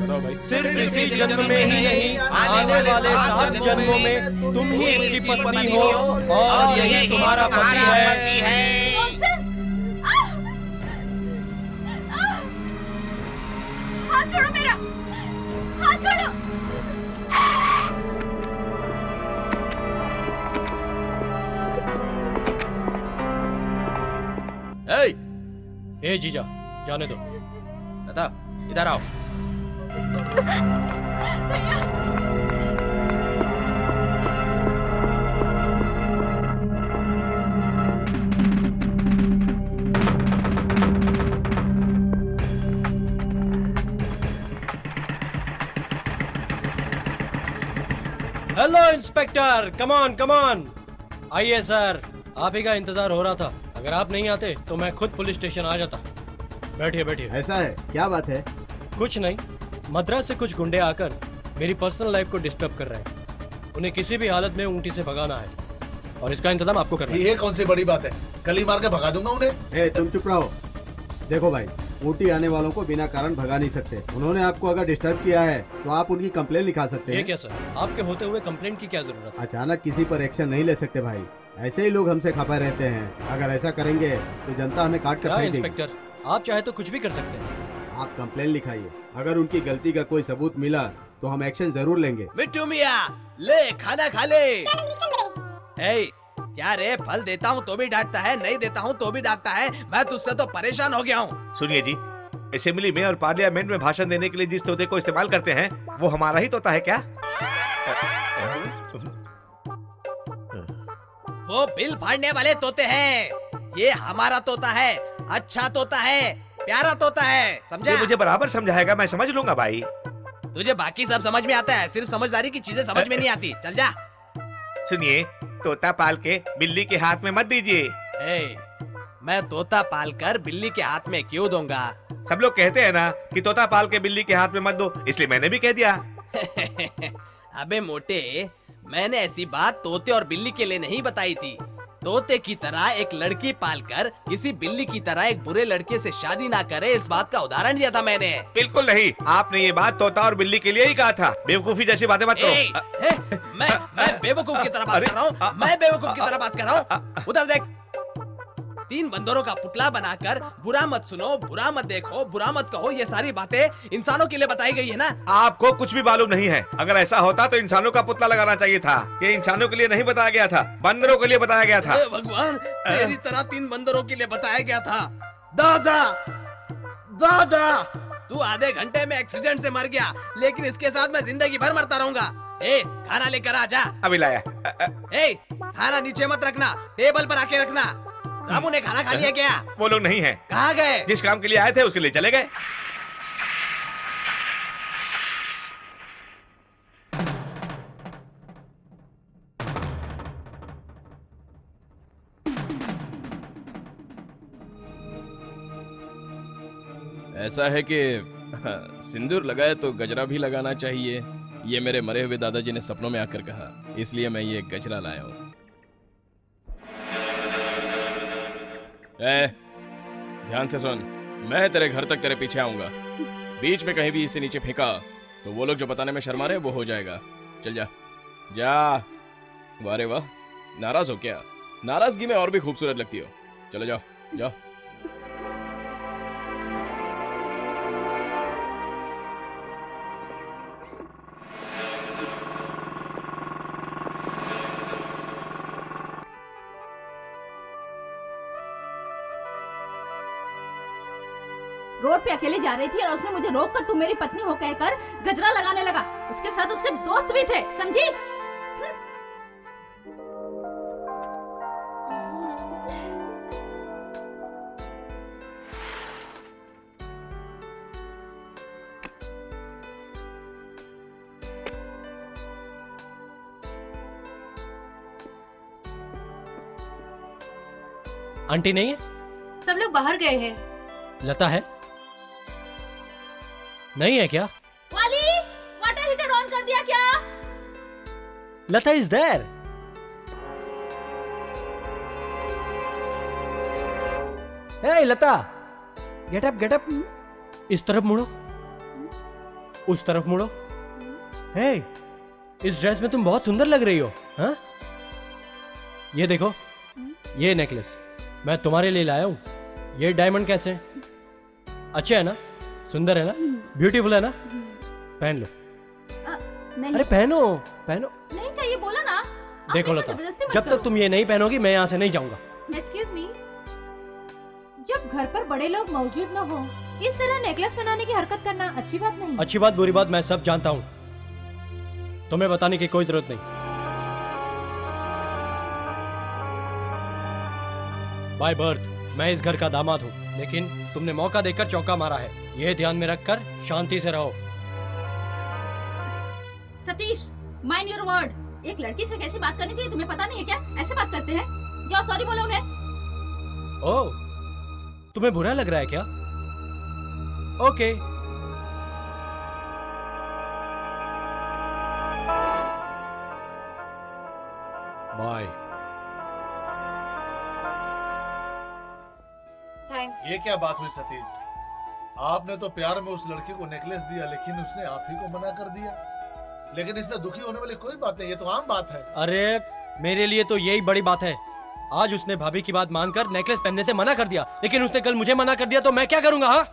Speaker 4: बताओ भाई।
Speaker 9: सिर्फ इसी जन्म में ही नहीं, आने वाले 7 जन्मों में तुम ही इसकी पत्नी हो और यही तुम्हारा पति है।
Speaker 12: हाथ छोड़ो मेरा, हाथ छोड़ो।
Speaker 9: ए जीजा, जाने दो।
Speaker 14: दादा इधर आओ।
Speaker 9: Hello inspector, come on come on. आइए सर, आप ही का इंतजार हो रहा था। अगर आप नहीं आते तो मैं खुद पुलिस स्टेशन आ जाता। बैठिए बैठिए।
Speaker 8: ऐसा है, क्या बात है?
Speaker 9: कुछ नहीं, मद्रास से कुछ गुंडे आकर मेरी पर्सनल लाइफ को डिस्टर्ब कर रहे हैं। उन्हें किसी भी हालत में ऊँटी से भगाना है और इसका इंतजाम आपको करना है।
Speaker 2: ये कौन सी बड़ी बात है? कल ही मार के भगा दूंगा उन्हें।
Speaker 8: तुम चुप रहो। देखो भाई, ऊटी आने वालों को बिना कारण भगा नहीं सकते। उन्होंने आपको अगर डिस्टर्ब किया है तो आप उनकी कंप्लेन लिखा सकते हैं।
Speaker 9: ये क्या सर, आपके होते हुए कंप्लेन की क्या जरूरत है?
Speaker 8: अचानक किसी पर एक्शन नहीं ले सकते भाई। ऐसे ही लोग हमसे खफा रहते हैं। अगर ऐसा करेंगे तो जनता हमें काट कर फेंक देगी।
Speaker 9: इंस्पेक्टर, आप चाहे तो कुछ भी कर सकते हैं।
Speaker 8: आप कंप्लेन लिखाइए। अगर उनकी गलती का कोई सबूत मिला तो हम एक्शन जरूर लेंगे।
Speaker 14: मिट्टू मियाँ, ले खाना खा ले। क्या रे, फल देता हूँ तो भी डांटता है, नहीं देता हूँ तो भी डांटता है। मैं तुझसे तो परेशान हो गया हूँ।
Speaker 10: सुनिए जी, असेंबली में और पार्लियामेंट में भाषण देने के लिए जिस तोते को इस्तेमाल करते हैं वो हमारा ही तोता है क्या?
Speaker 14: वो बिल फाड़ने वाले तोते हैं, ये हमारा तोता है। अच्छा तोता है, प्यारा तोता है, समझा?
Speaker 10: ये मुझे बराबर समझाएगा, मैं समझ लूंगा भाई।
Speaker 14: तुझे बाकी सब समझ में आता है, सिर्फ समझदारी की चीजें समझ में नहीं आती। चल जा।
Speaker 10: सुनिए, तोता पाल के बिल्ली के हाथ में मत दीजिए।
Speaker 14: मैं तोता पाल कर बिल्ली के हाथ में क्यों दूंगा?
Speaker 10: सब लोग कहते हैं ना कि तोता पाल के बिल्ली के हाथ में मत दो, इसलिए मैंने भी कह दिया।
Speaker 14: अबे मोटे, मैंने ऐसी बात तोते और बिल्ली के लिए नहीं बताई थी। तोते की तरह एक लड़की पालकर किसी बिल्ली की तरह एक बुरे लड़के से शादी ना करे, इस बात का उदाहरण दिया था मैंने।
Speaker 10: बिल्कुल नहीं, आपने ये बात तोता और बिल्ली के लिए ही कहा था। बेवकूफी जैसी बातें मत करो।
Speaker 14: मैं बेवकूफ की तरह बात कर रहा हूँ। मैं बेवकूफ की तरह बात कर रहा हूँ। उधर देख, 3 बंदरों का पुतला बनाकर बुरा मत सुनो, बुरा मत देखो, बुरा मत कहो, ये सारी बातें इंसानों के लिए बताई गई है ना?
Speaker 10: आपको कुछ भी मालूम नहीं है। अगर ऐसा होता तो इंसानों का पुतला लगाना चाहिए था। ये इंसानों के लिए नहीं बताया गया था, बंदरों के लिए बताया गया था।
Speaker 14: भगवान, तेरी तरह 3 बंदरों के लिए बताया गया था। दादा, दादा, तू आधे घंटे में एक्सीडेंट से मर गया, लेकिन इसके साथ मैं जिंदगी भर मरता रहूंगा। खाना लेकर आ जा।
Speaker 10: अभी लाया।
Speaker 14: खाना नीचे मत रखना, टेबल पर आके रखना। रामू ने खाना खा लिया क्या?
Speaker 10: वो लोग नहीं हैं।
Speaker 14: कहाँ गए?
Speaker 10: जिस काम के लिए आए थे उसके लिए चले गए।
Speaker 4: ऐसा है कि सिंदूर लगाए तो गजरा भी लगाना चाहिए, ये मेरे मरे हुए दादाजी ने सपनों में आकर कहा, इसलिए मैं ये गजरा लाया हूं। ध्यान से सुन, मैं तेरे घर तक तेरे पीछे आऊंगा। बीच में कहीं भी इसे नीचे फेंका तो वो लोग जो बताने में शर्मा रहे वो हो जाएगा। चल जा जा। वाह वाह, नाराज हो क्या? नाराजगी में और भी खूबसूरत लगती हो। चलो जाओ जाओ।
Speaker 12: रोड पे अकेले जा रही थी और उसने मुझे रोक कर तू मेरी पत्नी हो कहकर गजरा लगाने लगा। उसके साथ उसके दोस्त भी थे, समझी?
Speaker 9: आंटी नहीं है?
Speaker 6: सब लोग बाहर गए हैं।
Speaker 9: लता है? नहीं है क्या?
Speaker 12: वाली, वाटर हीटर ऑन कर दिया क्या?
Speaker 9: Lata is there. Hey Lata, get up get up. इस तरफ मुड़ो, उस तरफ मुड़ो। हे, इस ड्रेस में तुम बहुत सुंदर लग रही हो। हाँ? ये देखो, ये नेकलेस मैं तुम्हारे लिए लाया हूँ। ये डायमंड कैसे हैं? अच्छे है ना? सुंदर है ना? ब्यूटीफुल है ना? पहन लो।
Speaker 12: नहीं।
Speaker 9: अरे पहनो पहनो।
Speaker 12: नहीं चाहिए बोला ना।
Speaker 9: देखो लता, जब तक तुम ये नहीं पहनोगी मैं यहाँ से नहीं जाऊंगा।
Speaker 6: एक्सक्यूज मी, जब घर पर बड़े लोग मौजूद न हो, इस तरह नेकलेस पहनाने की हरकत करना अच्छी बात नहीं।
Speaker 9: अच्छी बात बुरी बात मैं सब जानता हूँ, तुम्हें बताने की कोई जरूरत नहीं। बाय बर्थ मैं इस घर का दामाद हूँ, लेकिन तुमने मौका देकर चौका मारा है। ये ध्यान में रखकर शांति से रहो।
Speaker 12: Satish, mind your word. एक लड़की से कैसी बात करनी चाहिए तुम्हें पता नहीं है क्या? ऐसे बात करते हैं? जाओ सॉरी बोलो उन्हें।
Speaker 9: ओह, तुम्हें बुरा लग रहा है क्या? ओके। बाय।
Speaker 2: ये क्या बात हुई सतीश? आपने तो प्यार में उस लड़की को नेकलेस दिया, लेकिन उसने आप ही को मना कर दिया। लेकिन इसमें दुखी होने वाली कोई बात नहीं, ये तो आम बात है।
Speaker 9: अरे मेरे लिए तो यही बड़ी बात है। आज उसने भाभी की बात मानकर नेकलेस पहनने से मना कर दिया, लेकिन उसने कल मुझे मना कर दिया तो मैं क्या करूंगा? हाँ,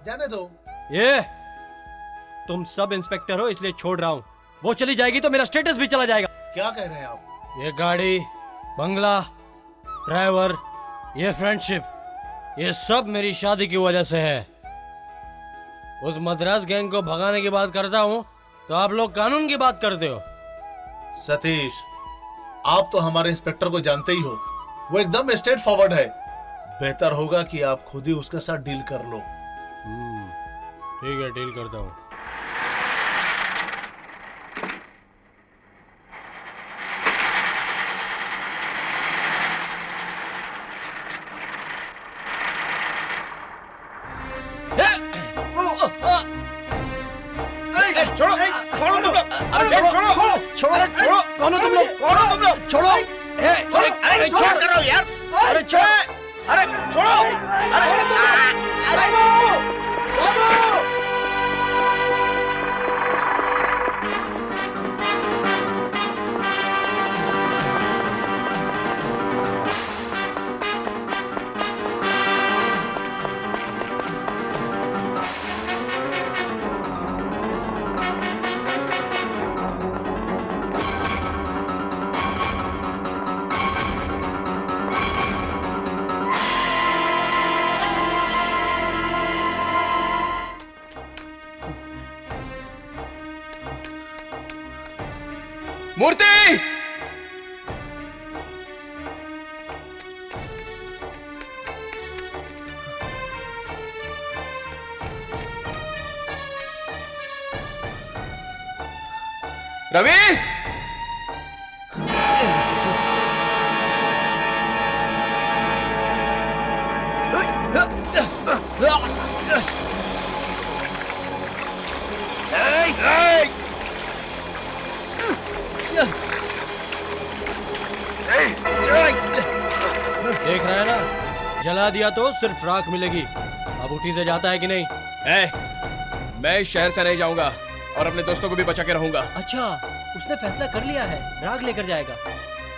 Speaker 2: जाने दो।
Speaker 9: ये तुम सब इंस्पेक्टर हो इसलिए छोड़ रहा हूँ। वो चली जाएगी तो मेरा स्टेटस भी चला जाएगा।
Speaker 2: क्या कह रहे हैं आप?
Speaker 9: ये गाड़ी, बंगला, ड्राइवर, ये फ्रेंडशिप, ये सब मेरी शादी की वजह से है। उस मद्रास गैंग को भगाने की बात करता हूँ तो आप लोग कानून की बात करते हो।
Speaker 2: सतीश, आप तो हमारे इंस्पेक्टर को जानते ही हो, वो एकदम स्ट्रेट फॉरवर्ड है। बेहतर होगा कि आप खुद ही उसके साथ डील कर लो।
Speaker 9: ठीक है, डील करता हूँ।
Speaker 13: छोड़ो, कौन हो तुम लोग? अरे छोड़ो, छोड़ो, छोड़ो, कौन हो तुम लोग? कौन हो तुम लोग? छोड़ो, अरे छोड़ कर रहा हूँ यार। अरे छोड़, अरे छोड़ो, अरे
Speaker 4: मूर्ति! रवि!
Speaker 9: देख रहा है ना, जला दिया तो सिर्फ राख मिलेगी। अब उठी से जाता है कि नहीं?
Speaker 4: मैं इस शहर से नहीं जाऊंगा और अपने दोस्तों को भी बचा के रहूंगा।
Speaker 9: अच्छा, उसने फैसला कर लिया है, राग लेकर जाएगा।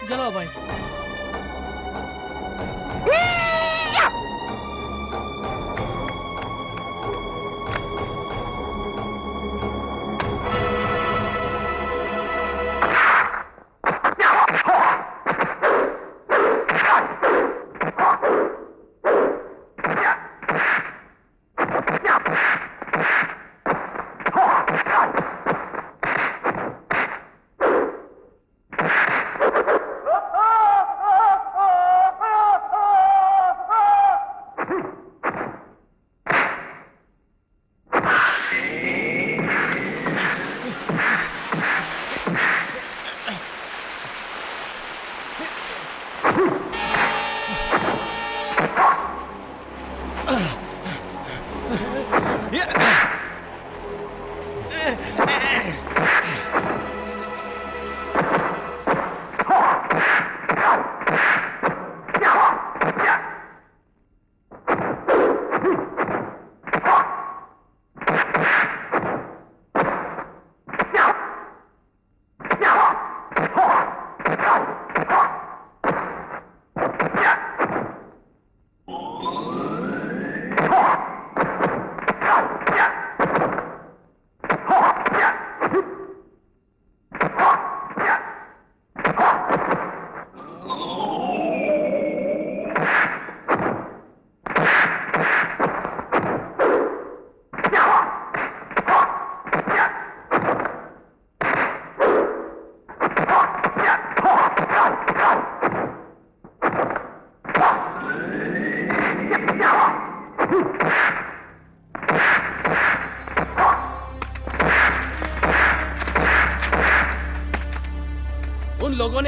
Speaker 9: जलाओ भाई।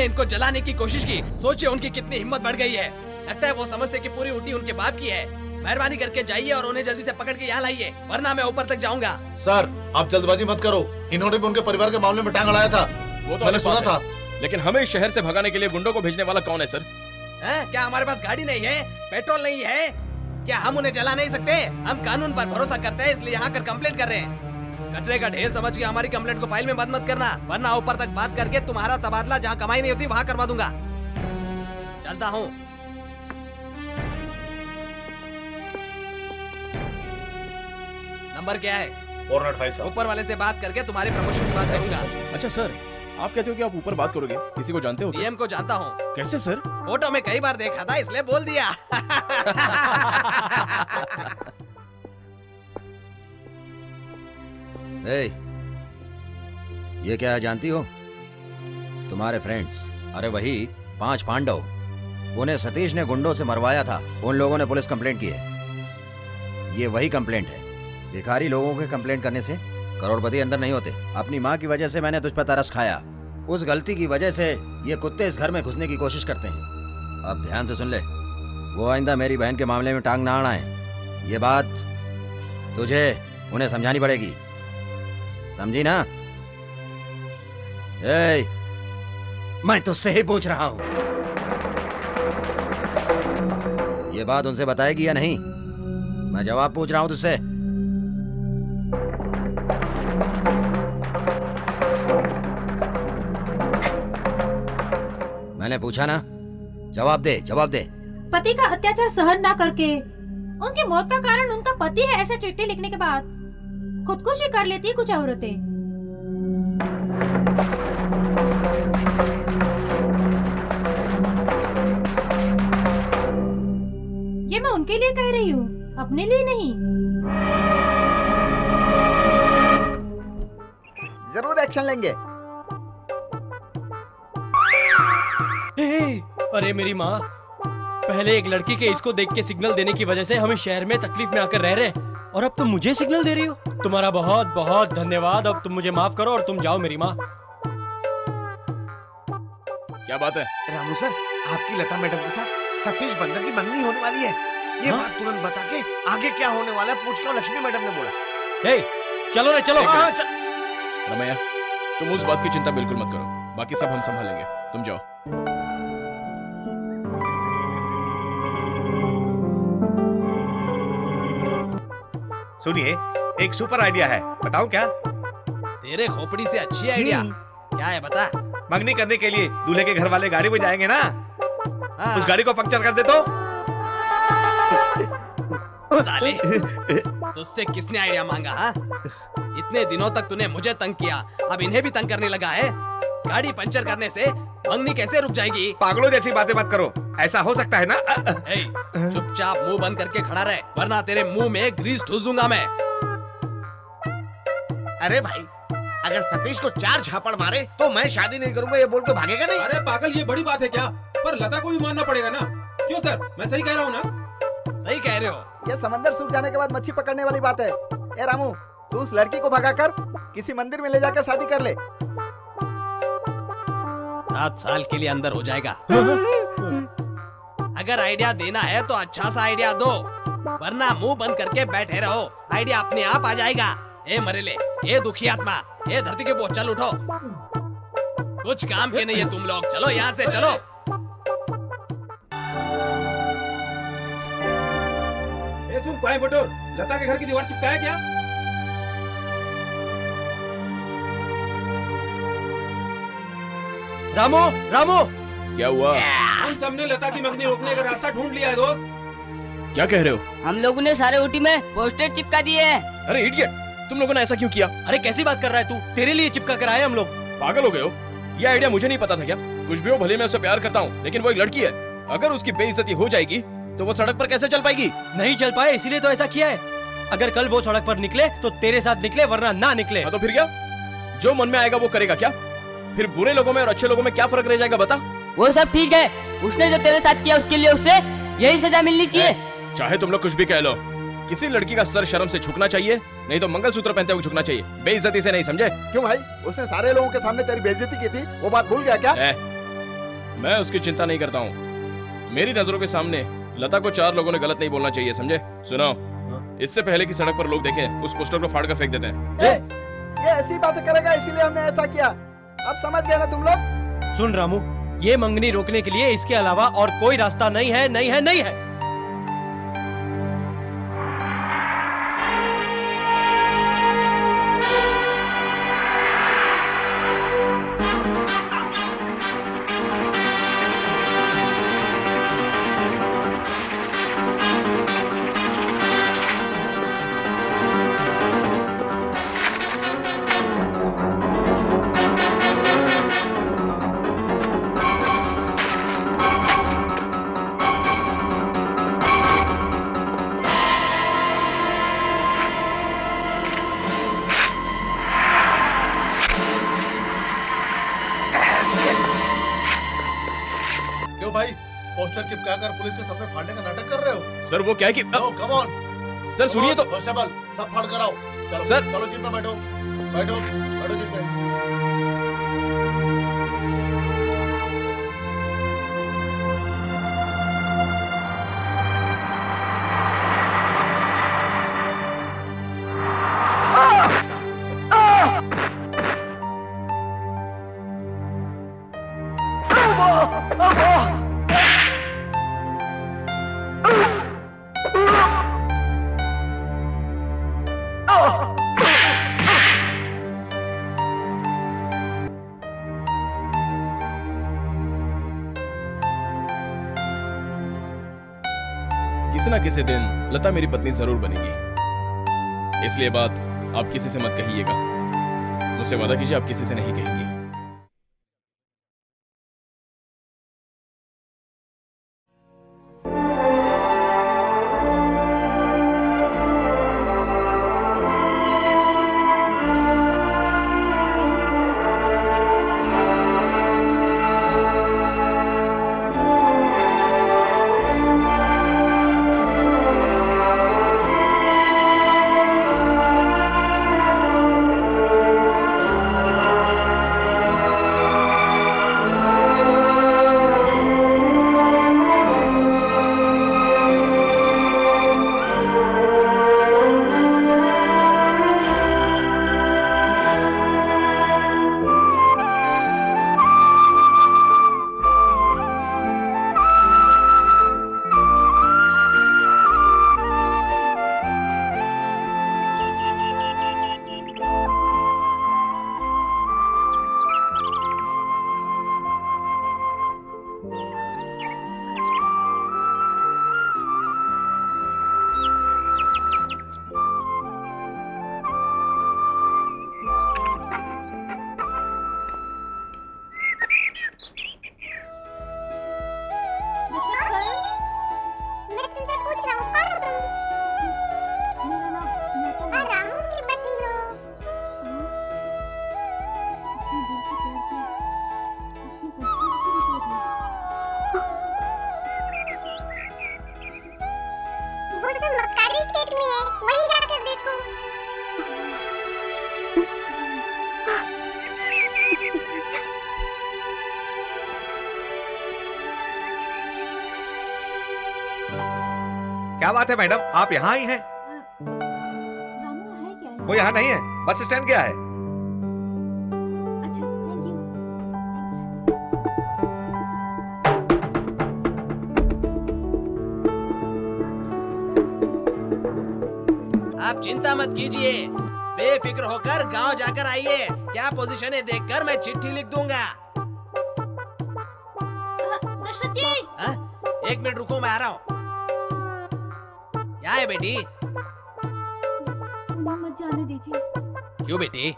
Speaker 14: तुमने इनको जलाने की कोशिश की, सोचिए उनकी कितनी हिम्मत बढ़ गई है। लगता है वो समझते कि पूरी ऊटी उनके बाप की है। मेहरबानी करके जाइए और उन्हें जल्दी से पकड़ के यहाँ लाइए, वरना मैं ऊपर तक जाऊंगा।
Speaker 2: सर आप जल्दबाजी मत करो, इन्होंने भी उनके परिवार के मामले में टांग अड़ाया था,
Speaker 4: वो तो
Speaker 2: मैंने सुना था।
Speaker 4: लेकिन हमें इस शहर से भगाने के लिए गुंडों को भेजने वाला कौन है सर?
Speaker 14: क्या हमारे पास गाड़ी नहीं है, पेट्रोल नहीं है? क्या हम उन्हें जला नहीं सकते? हम कानून पर भरोसा करते हैं, इसलिए यहाँ कर कंप्लेंट कर रहे हैं। कचरे का ढेर समझ के हमारी कंप्लेंट को फाइल में बंद मत करना, वरना ऊपर तक बात करके तुम्हारा तबादला जहाँ कमाई नहीं होती वहाँ करवा दूंगा। चलता हूँ। नंबर क्या है?
Speaker 10: 405 सर।
Speaker 14: ऊपर वाले से बात करके तुम्हारे प्रमोशन की बात करूंगा।
Speaker 4: अच्छा सर, आप कहते हो कि आप ऊपर बात करोगे? किसी को जानते हो?
Speaker 14: सीएम को जानता हूँ।
Speaker 4: कैसे सर?
Speaker 14: फोटो में कई बार देखा था, इसलिए बोल दिया।
Speaker 3: ये क्या है जानती हो? तुम्हारे फ्रेंड्स, अरे वही 5 पांडव, उन्हें सतीश ने गुंडों से मरवाया था। उन लोगों ने पुलिस कंप्लेंट की है। ये वही कंप्लेंट है। भिखारी लोगों के कंप्लेंट करने से करोड़पति अंदर नहीं होते। अपनी माँ की वजह से मैंने तुझ पर तरस खाया, उस गलती की वजह से ये कुत्ते इस घर में घुसने की कोशिश करते हैं। अब ध्यान से सुन ले, वो आइंदा मेरी बहन के मामले में टांग ना अड़ाएं। ये बात तुझे उन्हें समझानी पड़ेगी, समझी ना? मैं तुझसे ही पूछ रहा हूं, ये बात उनसे बताएगी या नहीं? मैं जवाब पूछ रहा हूं तुझसे। मैंने पूछा ना, जवाब दे, जवाब दे।
Speaker 6: पति का अत्याचार सहन ना करके उनकी मौत का कारण उनका पति है, ऐसा चिट्ठी लिखने के बाद खुदकुशी कर लेती है कुछ औरतें। ये मैं उनके लिए कह रही हूँ, अपने लिए नहीं।
Speaker 13: जरूर एक्शन लेंगे।
Speaker 9: अरे मेरी माँ, पहले एक लड़की के इसको देख के सिग्नल देने की वजह से हम इस शहर में तकलीफ में आकर रह रहे हैं, और अब तुम मुझे सिग्नल दे रही हो। तुम्हारा बहुत बहुत धन्यवाद। अब तुम मुझे माफ करो और तुम जाओ मेरी माँ।
Speaker 4: क्या बात है?
Speaker 13: रामू सर, आपकी लता मैडम के साथ सतीश बंदर की मंगनी होने वाली है। ये बात तुरंत बता के आगे क्या होने वाला है पूछ कर लक्ष्मी मैडम ने बोला।
Speaker 9: हे, चलो रे चलो।
Speaker 4: रमैया, तुम उस बात की चिंता बिल्कुल मत करो, बाकी सब हम संभालेंगे, तुम जाओ।
Speaker 10: सुनिए, एक सुपर आइडिया है, बताऊं क्या?
Speaker 14: तेरे खोपड़ी से अच्छी आइडिया क्या है, बता।
Speaker 10: मंगनी करने के लिए दूल्हे के घर वाले गाड़ी में जाएंगे ना, उस गाड़ी को पंक्चर कर दे तो।
Speaker 14: साले, तुझसे किसने आइडिया मांगा? हाँ, इतने दिनों तक तूने मुझे तंग किया, अब इन्हें भी तंग करने लगा है। गाड़ी पंचर करने से मंगनी कैसे रुक जाएगी?
Speaker 10: पागलों जैसी बातें मत करो, ऐसा हो सकता है ना?
Speaker 14: चुपचाप मुंह बंद करके खड़ा रहे, वरना तेरे मुंह में ग्रीस ठूस दूंगा मैं।
Speaker 13: अरे भाई, अगर सतीश को 4 झापड़ मारे तो मैं शादी नहीं करूंगा ये बोल के भागेगा नहीं।
Speaker 1: अरे पागल, ये बड़ी बात है क्या? पर लता को भी मानना पड़ेगा ना। क्यों सर, मैं सही कह रहा हूँ ना?
Speaker 14: सही कह रहे हो।
Speaker 13: ये समंदर सूख जाने के बाद मच्छी पकड़ने वाली बात है। ए रामू, तू उस लड़की को भगाकर किसी मंदिर में ले जाकर शादी कर ले।
Speaker 14: 7 साल के लिए अंदर हो जाएगा। अगर आइडिया देना है तो अच्छा सा आइडिया दो, वरना मुंह बंद करके बैठे रहो। आइडिया अपने आप आ जाएगा। ए मरेले, ए दुखी आत्मा, ए धरती के बोझ, चल उठो। कुछ काम के नहीं है तुम लोग, चलो यहाँ से चलो।
Speaker 1: ए सुन कोयम्बटूर, लता के घर की दीवार चिपकाया क्या?
Speaker 9: रामू, रामू,
Speaker 4: क्या हुआ?
Speaker 1: उन सबने लता की मंगनी रोकने का रास्ता ढूंढ लिया है दोस्त।
Speaker 4: क्या कह रहे हो?
Speaker 15: हम लोगों ने सारे ऊटी में पोस्टर चिपका दिए हैं।
Speaker 4: अरे इडियट, तुम लोगों ने ऐसा क्यों किया?
Speaker 9: अरे कैसी बात कर रहा है तू? तेरे लिए चिपका कर आए हम लोग।
Speaker 4: पागल हो गए हो? ये आइडिया मुझे नहीं पता था क्या? कुछ भी हो, भले मैं उससे प्यार करता हूँ, लेकिन वो एक लड़की है। अगर उसकी बेइज्जती हो जाएगी तो वो सड़क पर कैसे चल पाएगी?
Speaker 9: नहीं चल पाए, इसीलिए तो ऐसा किया है। अगर कल वो सड़क पर निकले तो तेरे साथ निकले, वरना ना निकले।
Speaker 4: तो फिर क्या? जो मन में आएगा वो करेगा क्या? फिर बुरे लोगों में और अच्छे लोगों में क्या फर्क रह जाएगा, बता?
Speaker 15: वो सब ठीक है, उसने जो तेरे साथ किया उसके लिए उसे यही सजा मिलनी चाहिए।
Speaker 4: चाहे तुम लोग कुछ भी कह लो, किसी लड़की का सर शर्म से झुकना चाहिए, नहीं तो मंगलसूत्र पहनते हुए झुकना चाहिए, बेइज्जती से नहीं, समझे?
Speaker 13: क्यों भाई, उसने सारे लोगों के सामने तेरी बेइज्जती की थी, वो बात भूल गया क्या?
Speaker 4: मैं उसकी चिंता नहीं करता हूँ। मेरी नजरों के सामने लता को 4 लोगों ने गलत नहीं बोलना चाहिए, समझे? सुनो, इससे पहले कि सड़क पर लोग देखें, उस पोस्टर को फाड़ कर फेंक देते हैं।
Speaker 13: ये ऐसी बातें करेगा इसीलिए हमने ऐसा किया। अब समझ गए ना तुम लोग?
Speaker 9: सुन रामू, ये मंगनी रोकने के लिए इसके अलावा और कोई रास्ता नहीं है, नहीं है, नहीं है।
Speaker 2: पोस्टर चिपकाकर पुलिस के सामने फाड़ने का नाटक कर रहे हो?
Speaker 4: सर वो क्या है कि
Speaker 2: कम ऑन
Speaker 4: सर सुनिए तो।
Speaker 2: कांस्टेबल सब फाड़ कर आओ। चलो
Speaker 4: सर
Speaker 2: चलो जीप में बैठो बैठो बैठो जीप में।
Speaker 4: किसी ना किसी दिन लता मेरी पत्नी जरूर बनेगी, इसलिए बात आप किसी से मत कहिएगा। मुझसे वादा कीजिए आप किसी से नहीं कहेंगी।
Speaker 10: क्या बात है मैडम, आप यहाँ आई हैं? वो यहाँ नहीं है, बस स्टैंड गया है।
Speaker 14: आप चिंता मत कीजिए, बेफिक्र होकर गांव जाकर आइए। क्या पोजीशन है देखकर मैं चिट्ठी लिख दूंगा।
Speaker 12: दशरथ जी,
Speaker 14: 1 मिनट रुको, मैं आ रहा हूँ। क्या है बेटी?
Speaker 12: उन्हें मत जाने दीजिए।
Speaker 14: क्यों बेटी?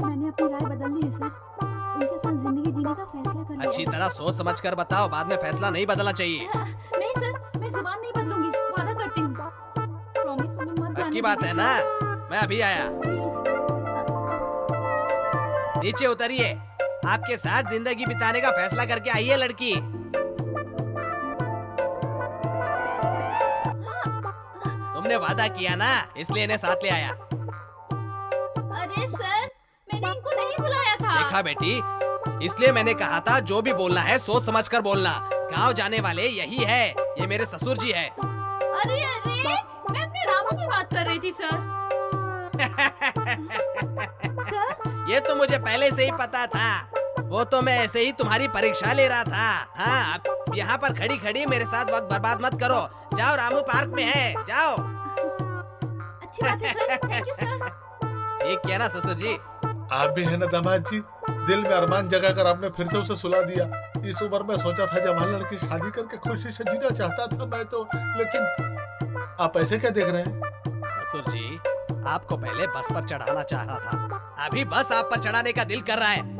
Speaker 12: मैंने अपनी राय बदल ली है सर। उनके साथ जिंदगी जीने का फैसला कर लिया।
Speaker 14: अच्छी तरह सोच समझ कर बताओ, बाद में फैसला नहीं बदलना चाहिए।
Speaker 12: नहीं सर, मैं जुबान नहीं बदलूंगी, वादा करती हूँ। प्रॉमिस, उन्हें मत जाने
Speaker 14: की बात है ना? मैं अभी आया। नीचे उतरिए, आपके साथ जिंदगी बिताने का फैसला करके आई है लड़की। तुमने वादा किया ना, इसलिए इन्हें साथ ले आया।
Speaker 12: अरे सर, मैंने इनको नहीं बुलाया था।
Speaker 14: देखा बेटी, इसलिए मैंने कहा था जो भी बोलना है सोच समझ कर बोलना। गांव जाने वाले यही है, ये मेरे ससुर जी है।
Speaker 12: अरे अरे, मैं अपने रामू की बात कर रही थी सर। सर?
Speaker 14: ये तो मुझे पहले से ही पता था, वो तो मैं ऐसे ही तुम्हारी परीक्षा ले रहा था। हाँ, अब यहाँ पर खड़ी खड़ी मेरे साथ वक्त बर्बाद मत करो। जाओ, रामू पार्क में है, जाओ।
Speaker 12: अच्छी बात है सर, थैंक यू सर।
Speaker 14: ठीक किया ना ससुर जी?
Speaker 2: आप भी है ना दामाद जी, दिल में अरमान जगा कर आपने फिर से उसे सुला दिया। इस उम्र में सोचा था जवान लड़की शादी करके खुशी से जीना चाहता था मैं तो, लेकिन आप ऐसे क्या देख रहे हैं?
Speaker 14: ससुर जी, आपको पहले बस पर चढ़ाना चाह रहा था, अभी बस आप पर चढ़ाने का दिल कर रहा है।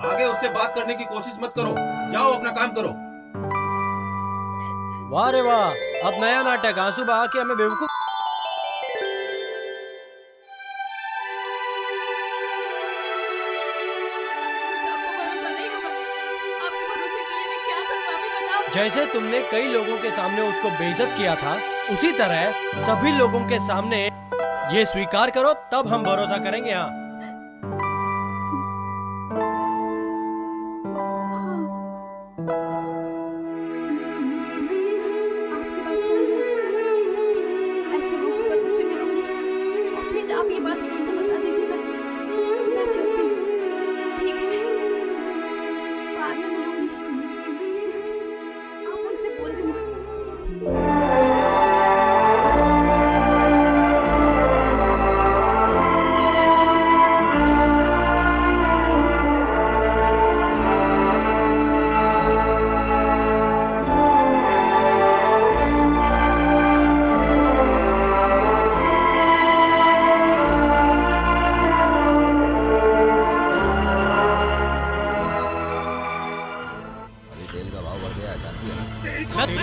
Speaker 1: आगे उससे बात करने की कोशिश मत करो, जाओ अपना काम करो।
Speaker 9: वाह रे वाह, अब नया नाटक आंसू बहा के हमें बेवकूफ। जैसे तुमने कई लोगों के सामने उसको बेइज्जत किया था, उसी तरह सभी लोगों के सामने ये स्वीकार करो, तब हम भरोसा करेंगे। हाँ,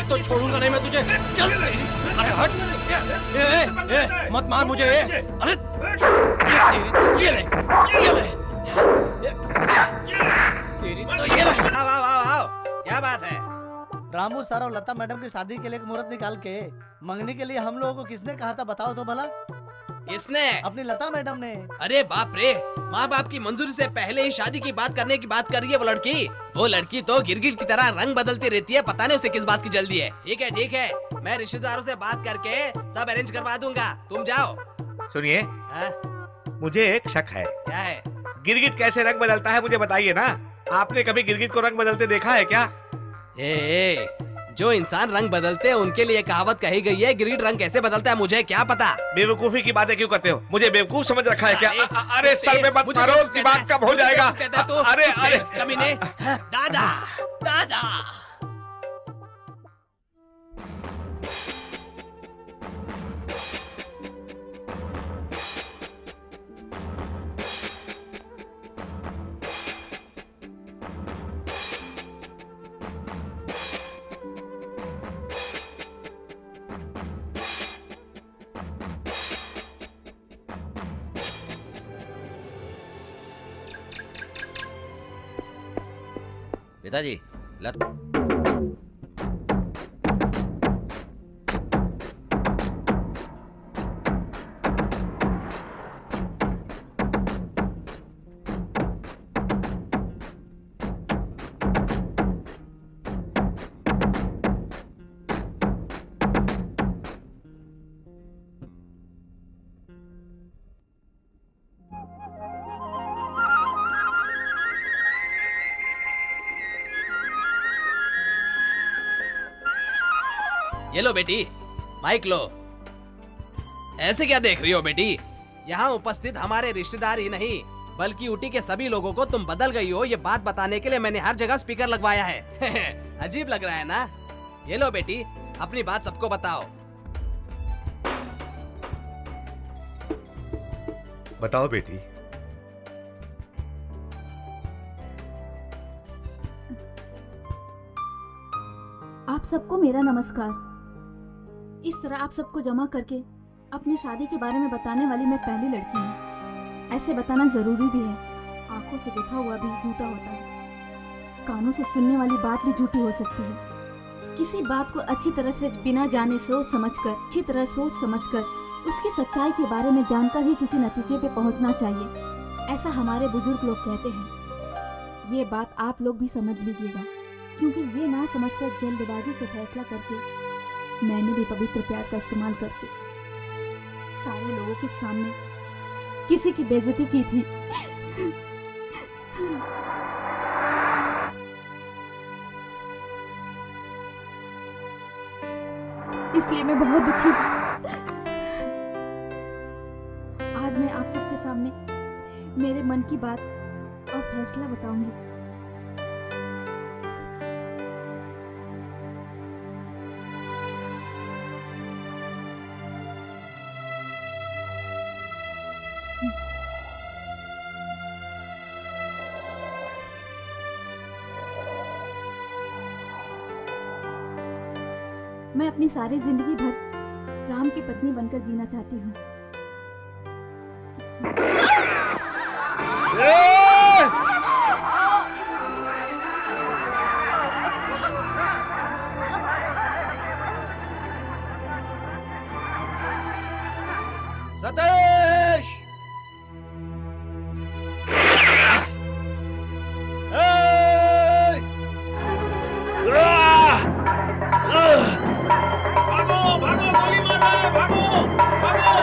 Speaker 9: तो छोड़ूंगा नहीं मैं तुझे। चल, अरे हट, मत मार मुझे। अरे ये ले, ये ले, तेरी तो ये ले।
Speaker 14: आओ, क्या बात है?
Speaker 16: रामू सर और लता मैडम की शादी के लिए एक मुहूर्त निकाल के मंगनी के लिए हम लोगों को किसने कहा था बताओ तो भला?
Speaker 14: किसने?
Speaker 16: अपनी लता मैडम ने।
Speaker 14: अरे बाप रे, माँ बाप की मंजूरी से पहले ही शादी की बात करने की बात कर रही है वो लड़की। वो लड़की तो गिरगिट की तरह रंग बदलती रहती है, पता नहीं उसे किस बात की जल्दी है। ठीक है, मैं रिश्तेदारों से बात करके सब अरेंज करवा दूंगा, तुम जाओ।
Speaker 10: सुनिए, मुझे एक शक है।
Speaker 14: क्या है?
Speaker 10: गिरगिट कैसे रंग बदलता है मुझे बताइए ना। आपने कभी गिरगिट को रंग बदलते देखा है क्या?
Speaker 14: जो इंसान रंग बदलते हैं उनके लिए कहावत कही गई है, गिरगिट रंग कैसे बदलता है मुझे क्या पता।
Speaker 10: बेवकूफी की बातें क्यों करते हो? मुझे बेवकूफ समझ रखा है क्या? अरे सर में मत मारो, दिमाग कब हो जाएगा। अरे
Speaker 14: कमीने, दादा दादा।
Speaker 3: पिताजी,
Speaker 14: ये लो बेटी, माइक लो। ऐसे क्या देख रही हो बेटी? यहाँ उपस्थित हमारे रिश्तेदार ही नहीं बल्कि ऊटी के सभी लोगों को तुम बदल गई हो ये बात बताने के लिए मैंने हर जगह स्पीकर लगवाया है। अजीब लग रहा है ना? ये लो बेटी, अपनी बात सबको बताओ।
Speaker 10: बताओ बेटी।
Speaker 12: आप सबको मेरा नमस्कार। इस तरह आप सबको जमा करके अपनी शादी के बारे में बताने वाली मैं पहली लड़की हूँ। ऐसे बताना जरूरी भी है। आंखों से देखा हुआ भी झूठा होता है, कानों से सुनने वाली बात भी झूठी हो सकती है। किसी बात को अच्छी तरह से बिना जाने सोच समझकर, अच्छी तरह सोच समझकर उसकी सच्चाई के बारे में जानकर ही किसी नतीजे पे पहुंचना चाहिए, ऐसा हमारे बुजुर्ग लोग कहते हैं। ये बात आप लोग भी समझ लीजिएगा, क्योंकि ये ना समझकर जल्दबाजी से फैसला करके मैंने भी पवित्र प्यार का इस्तेमाल करके सारे लोगों के सामने किसी की बेइज्जती की थी। इसलिए मैं बहुत दुखी हूँ। आज मैं आप सबके सामने मेरे मन की बात और फैसला बताऊंगी। मैं अपनी सारी जिंदगी भर राम की पत्नी बनकर जीना चाहती हूँ।
Speaker 14: सतीश!
Speaker 1: भागो भागो, गोली मार रहा है, भागो भागो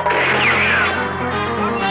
Speaker 1: भागो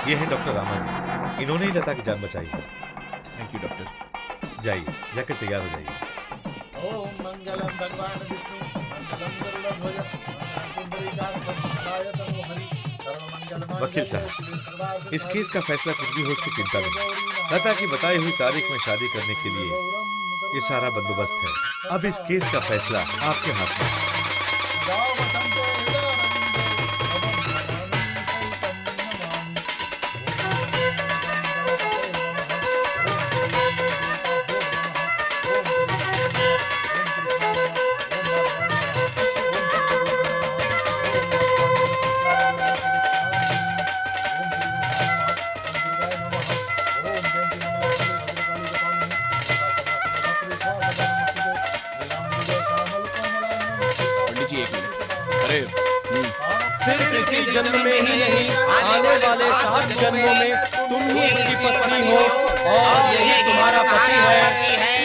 Speaker 10: ये है डॉक्टर रामा जी, इन्होंने ही लता की जान बचाई है।
Speaker 4: Thank you doctor.
Speaker 10: जाइए, जाकर तैयार हो जाइए।
Speaker 2: ओम मंगलम भगवान विष्णु मंगलम गरुड़ध्वज
Speaker 10: वकील साहब, इस केस का फैसला कुछ भी हो उसकी चिंता नहीं। लता की बताई हुई तारीख में शादी करने के लिए ये सारा बंदोबस्त है। अब इस केस का फैसला आपके हाथ में है।
Speaker 4: लीजिए 1 मिनट। अरे
Speaker 9: सिर्फ इसी जन्म में ही नहीं, आने वाले 7 जन्मों में तुम ही इसकी पत्नी हो और यही तुम्हारा पति है।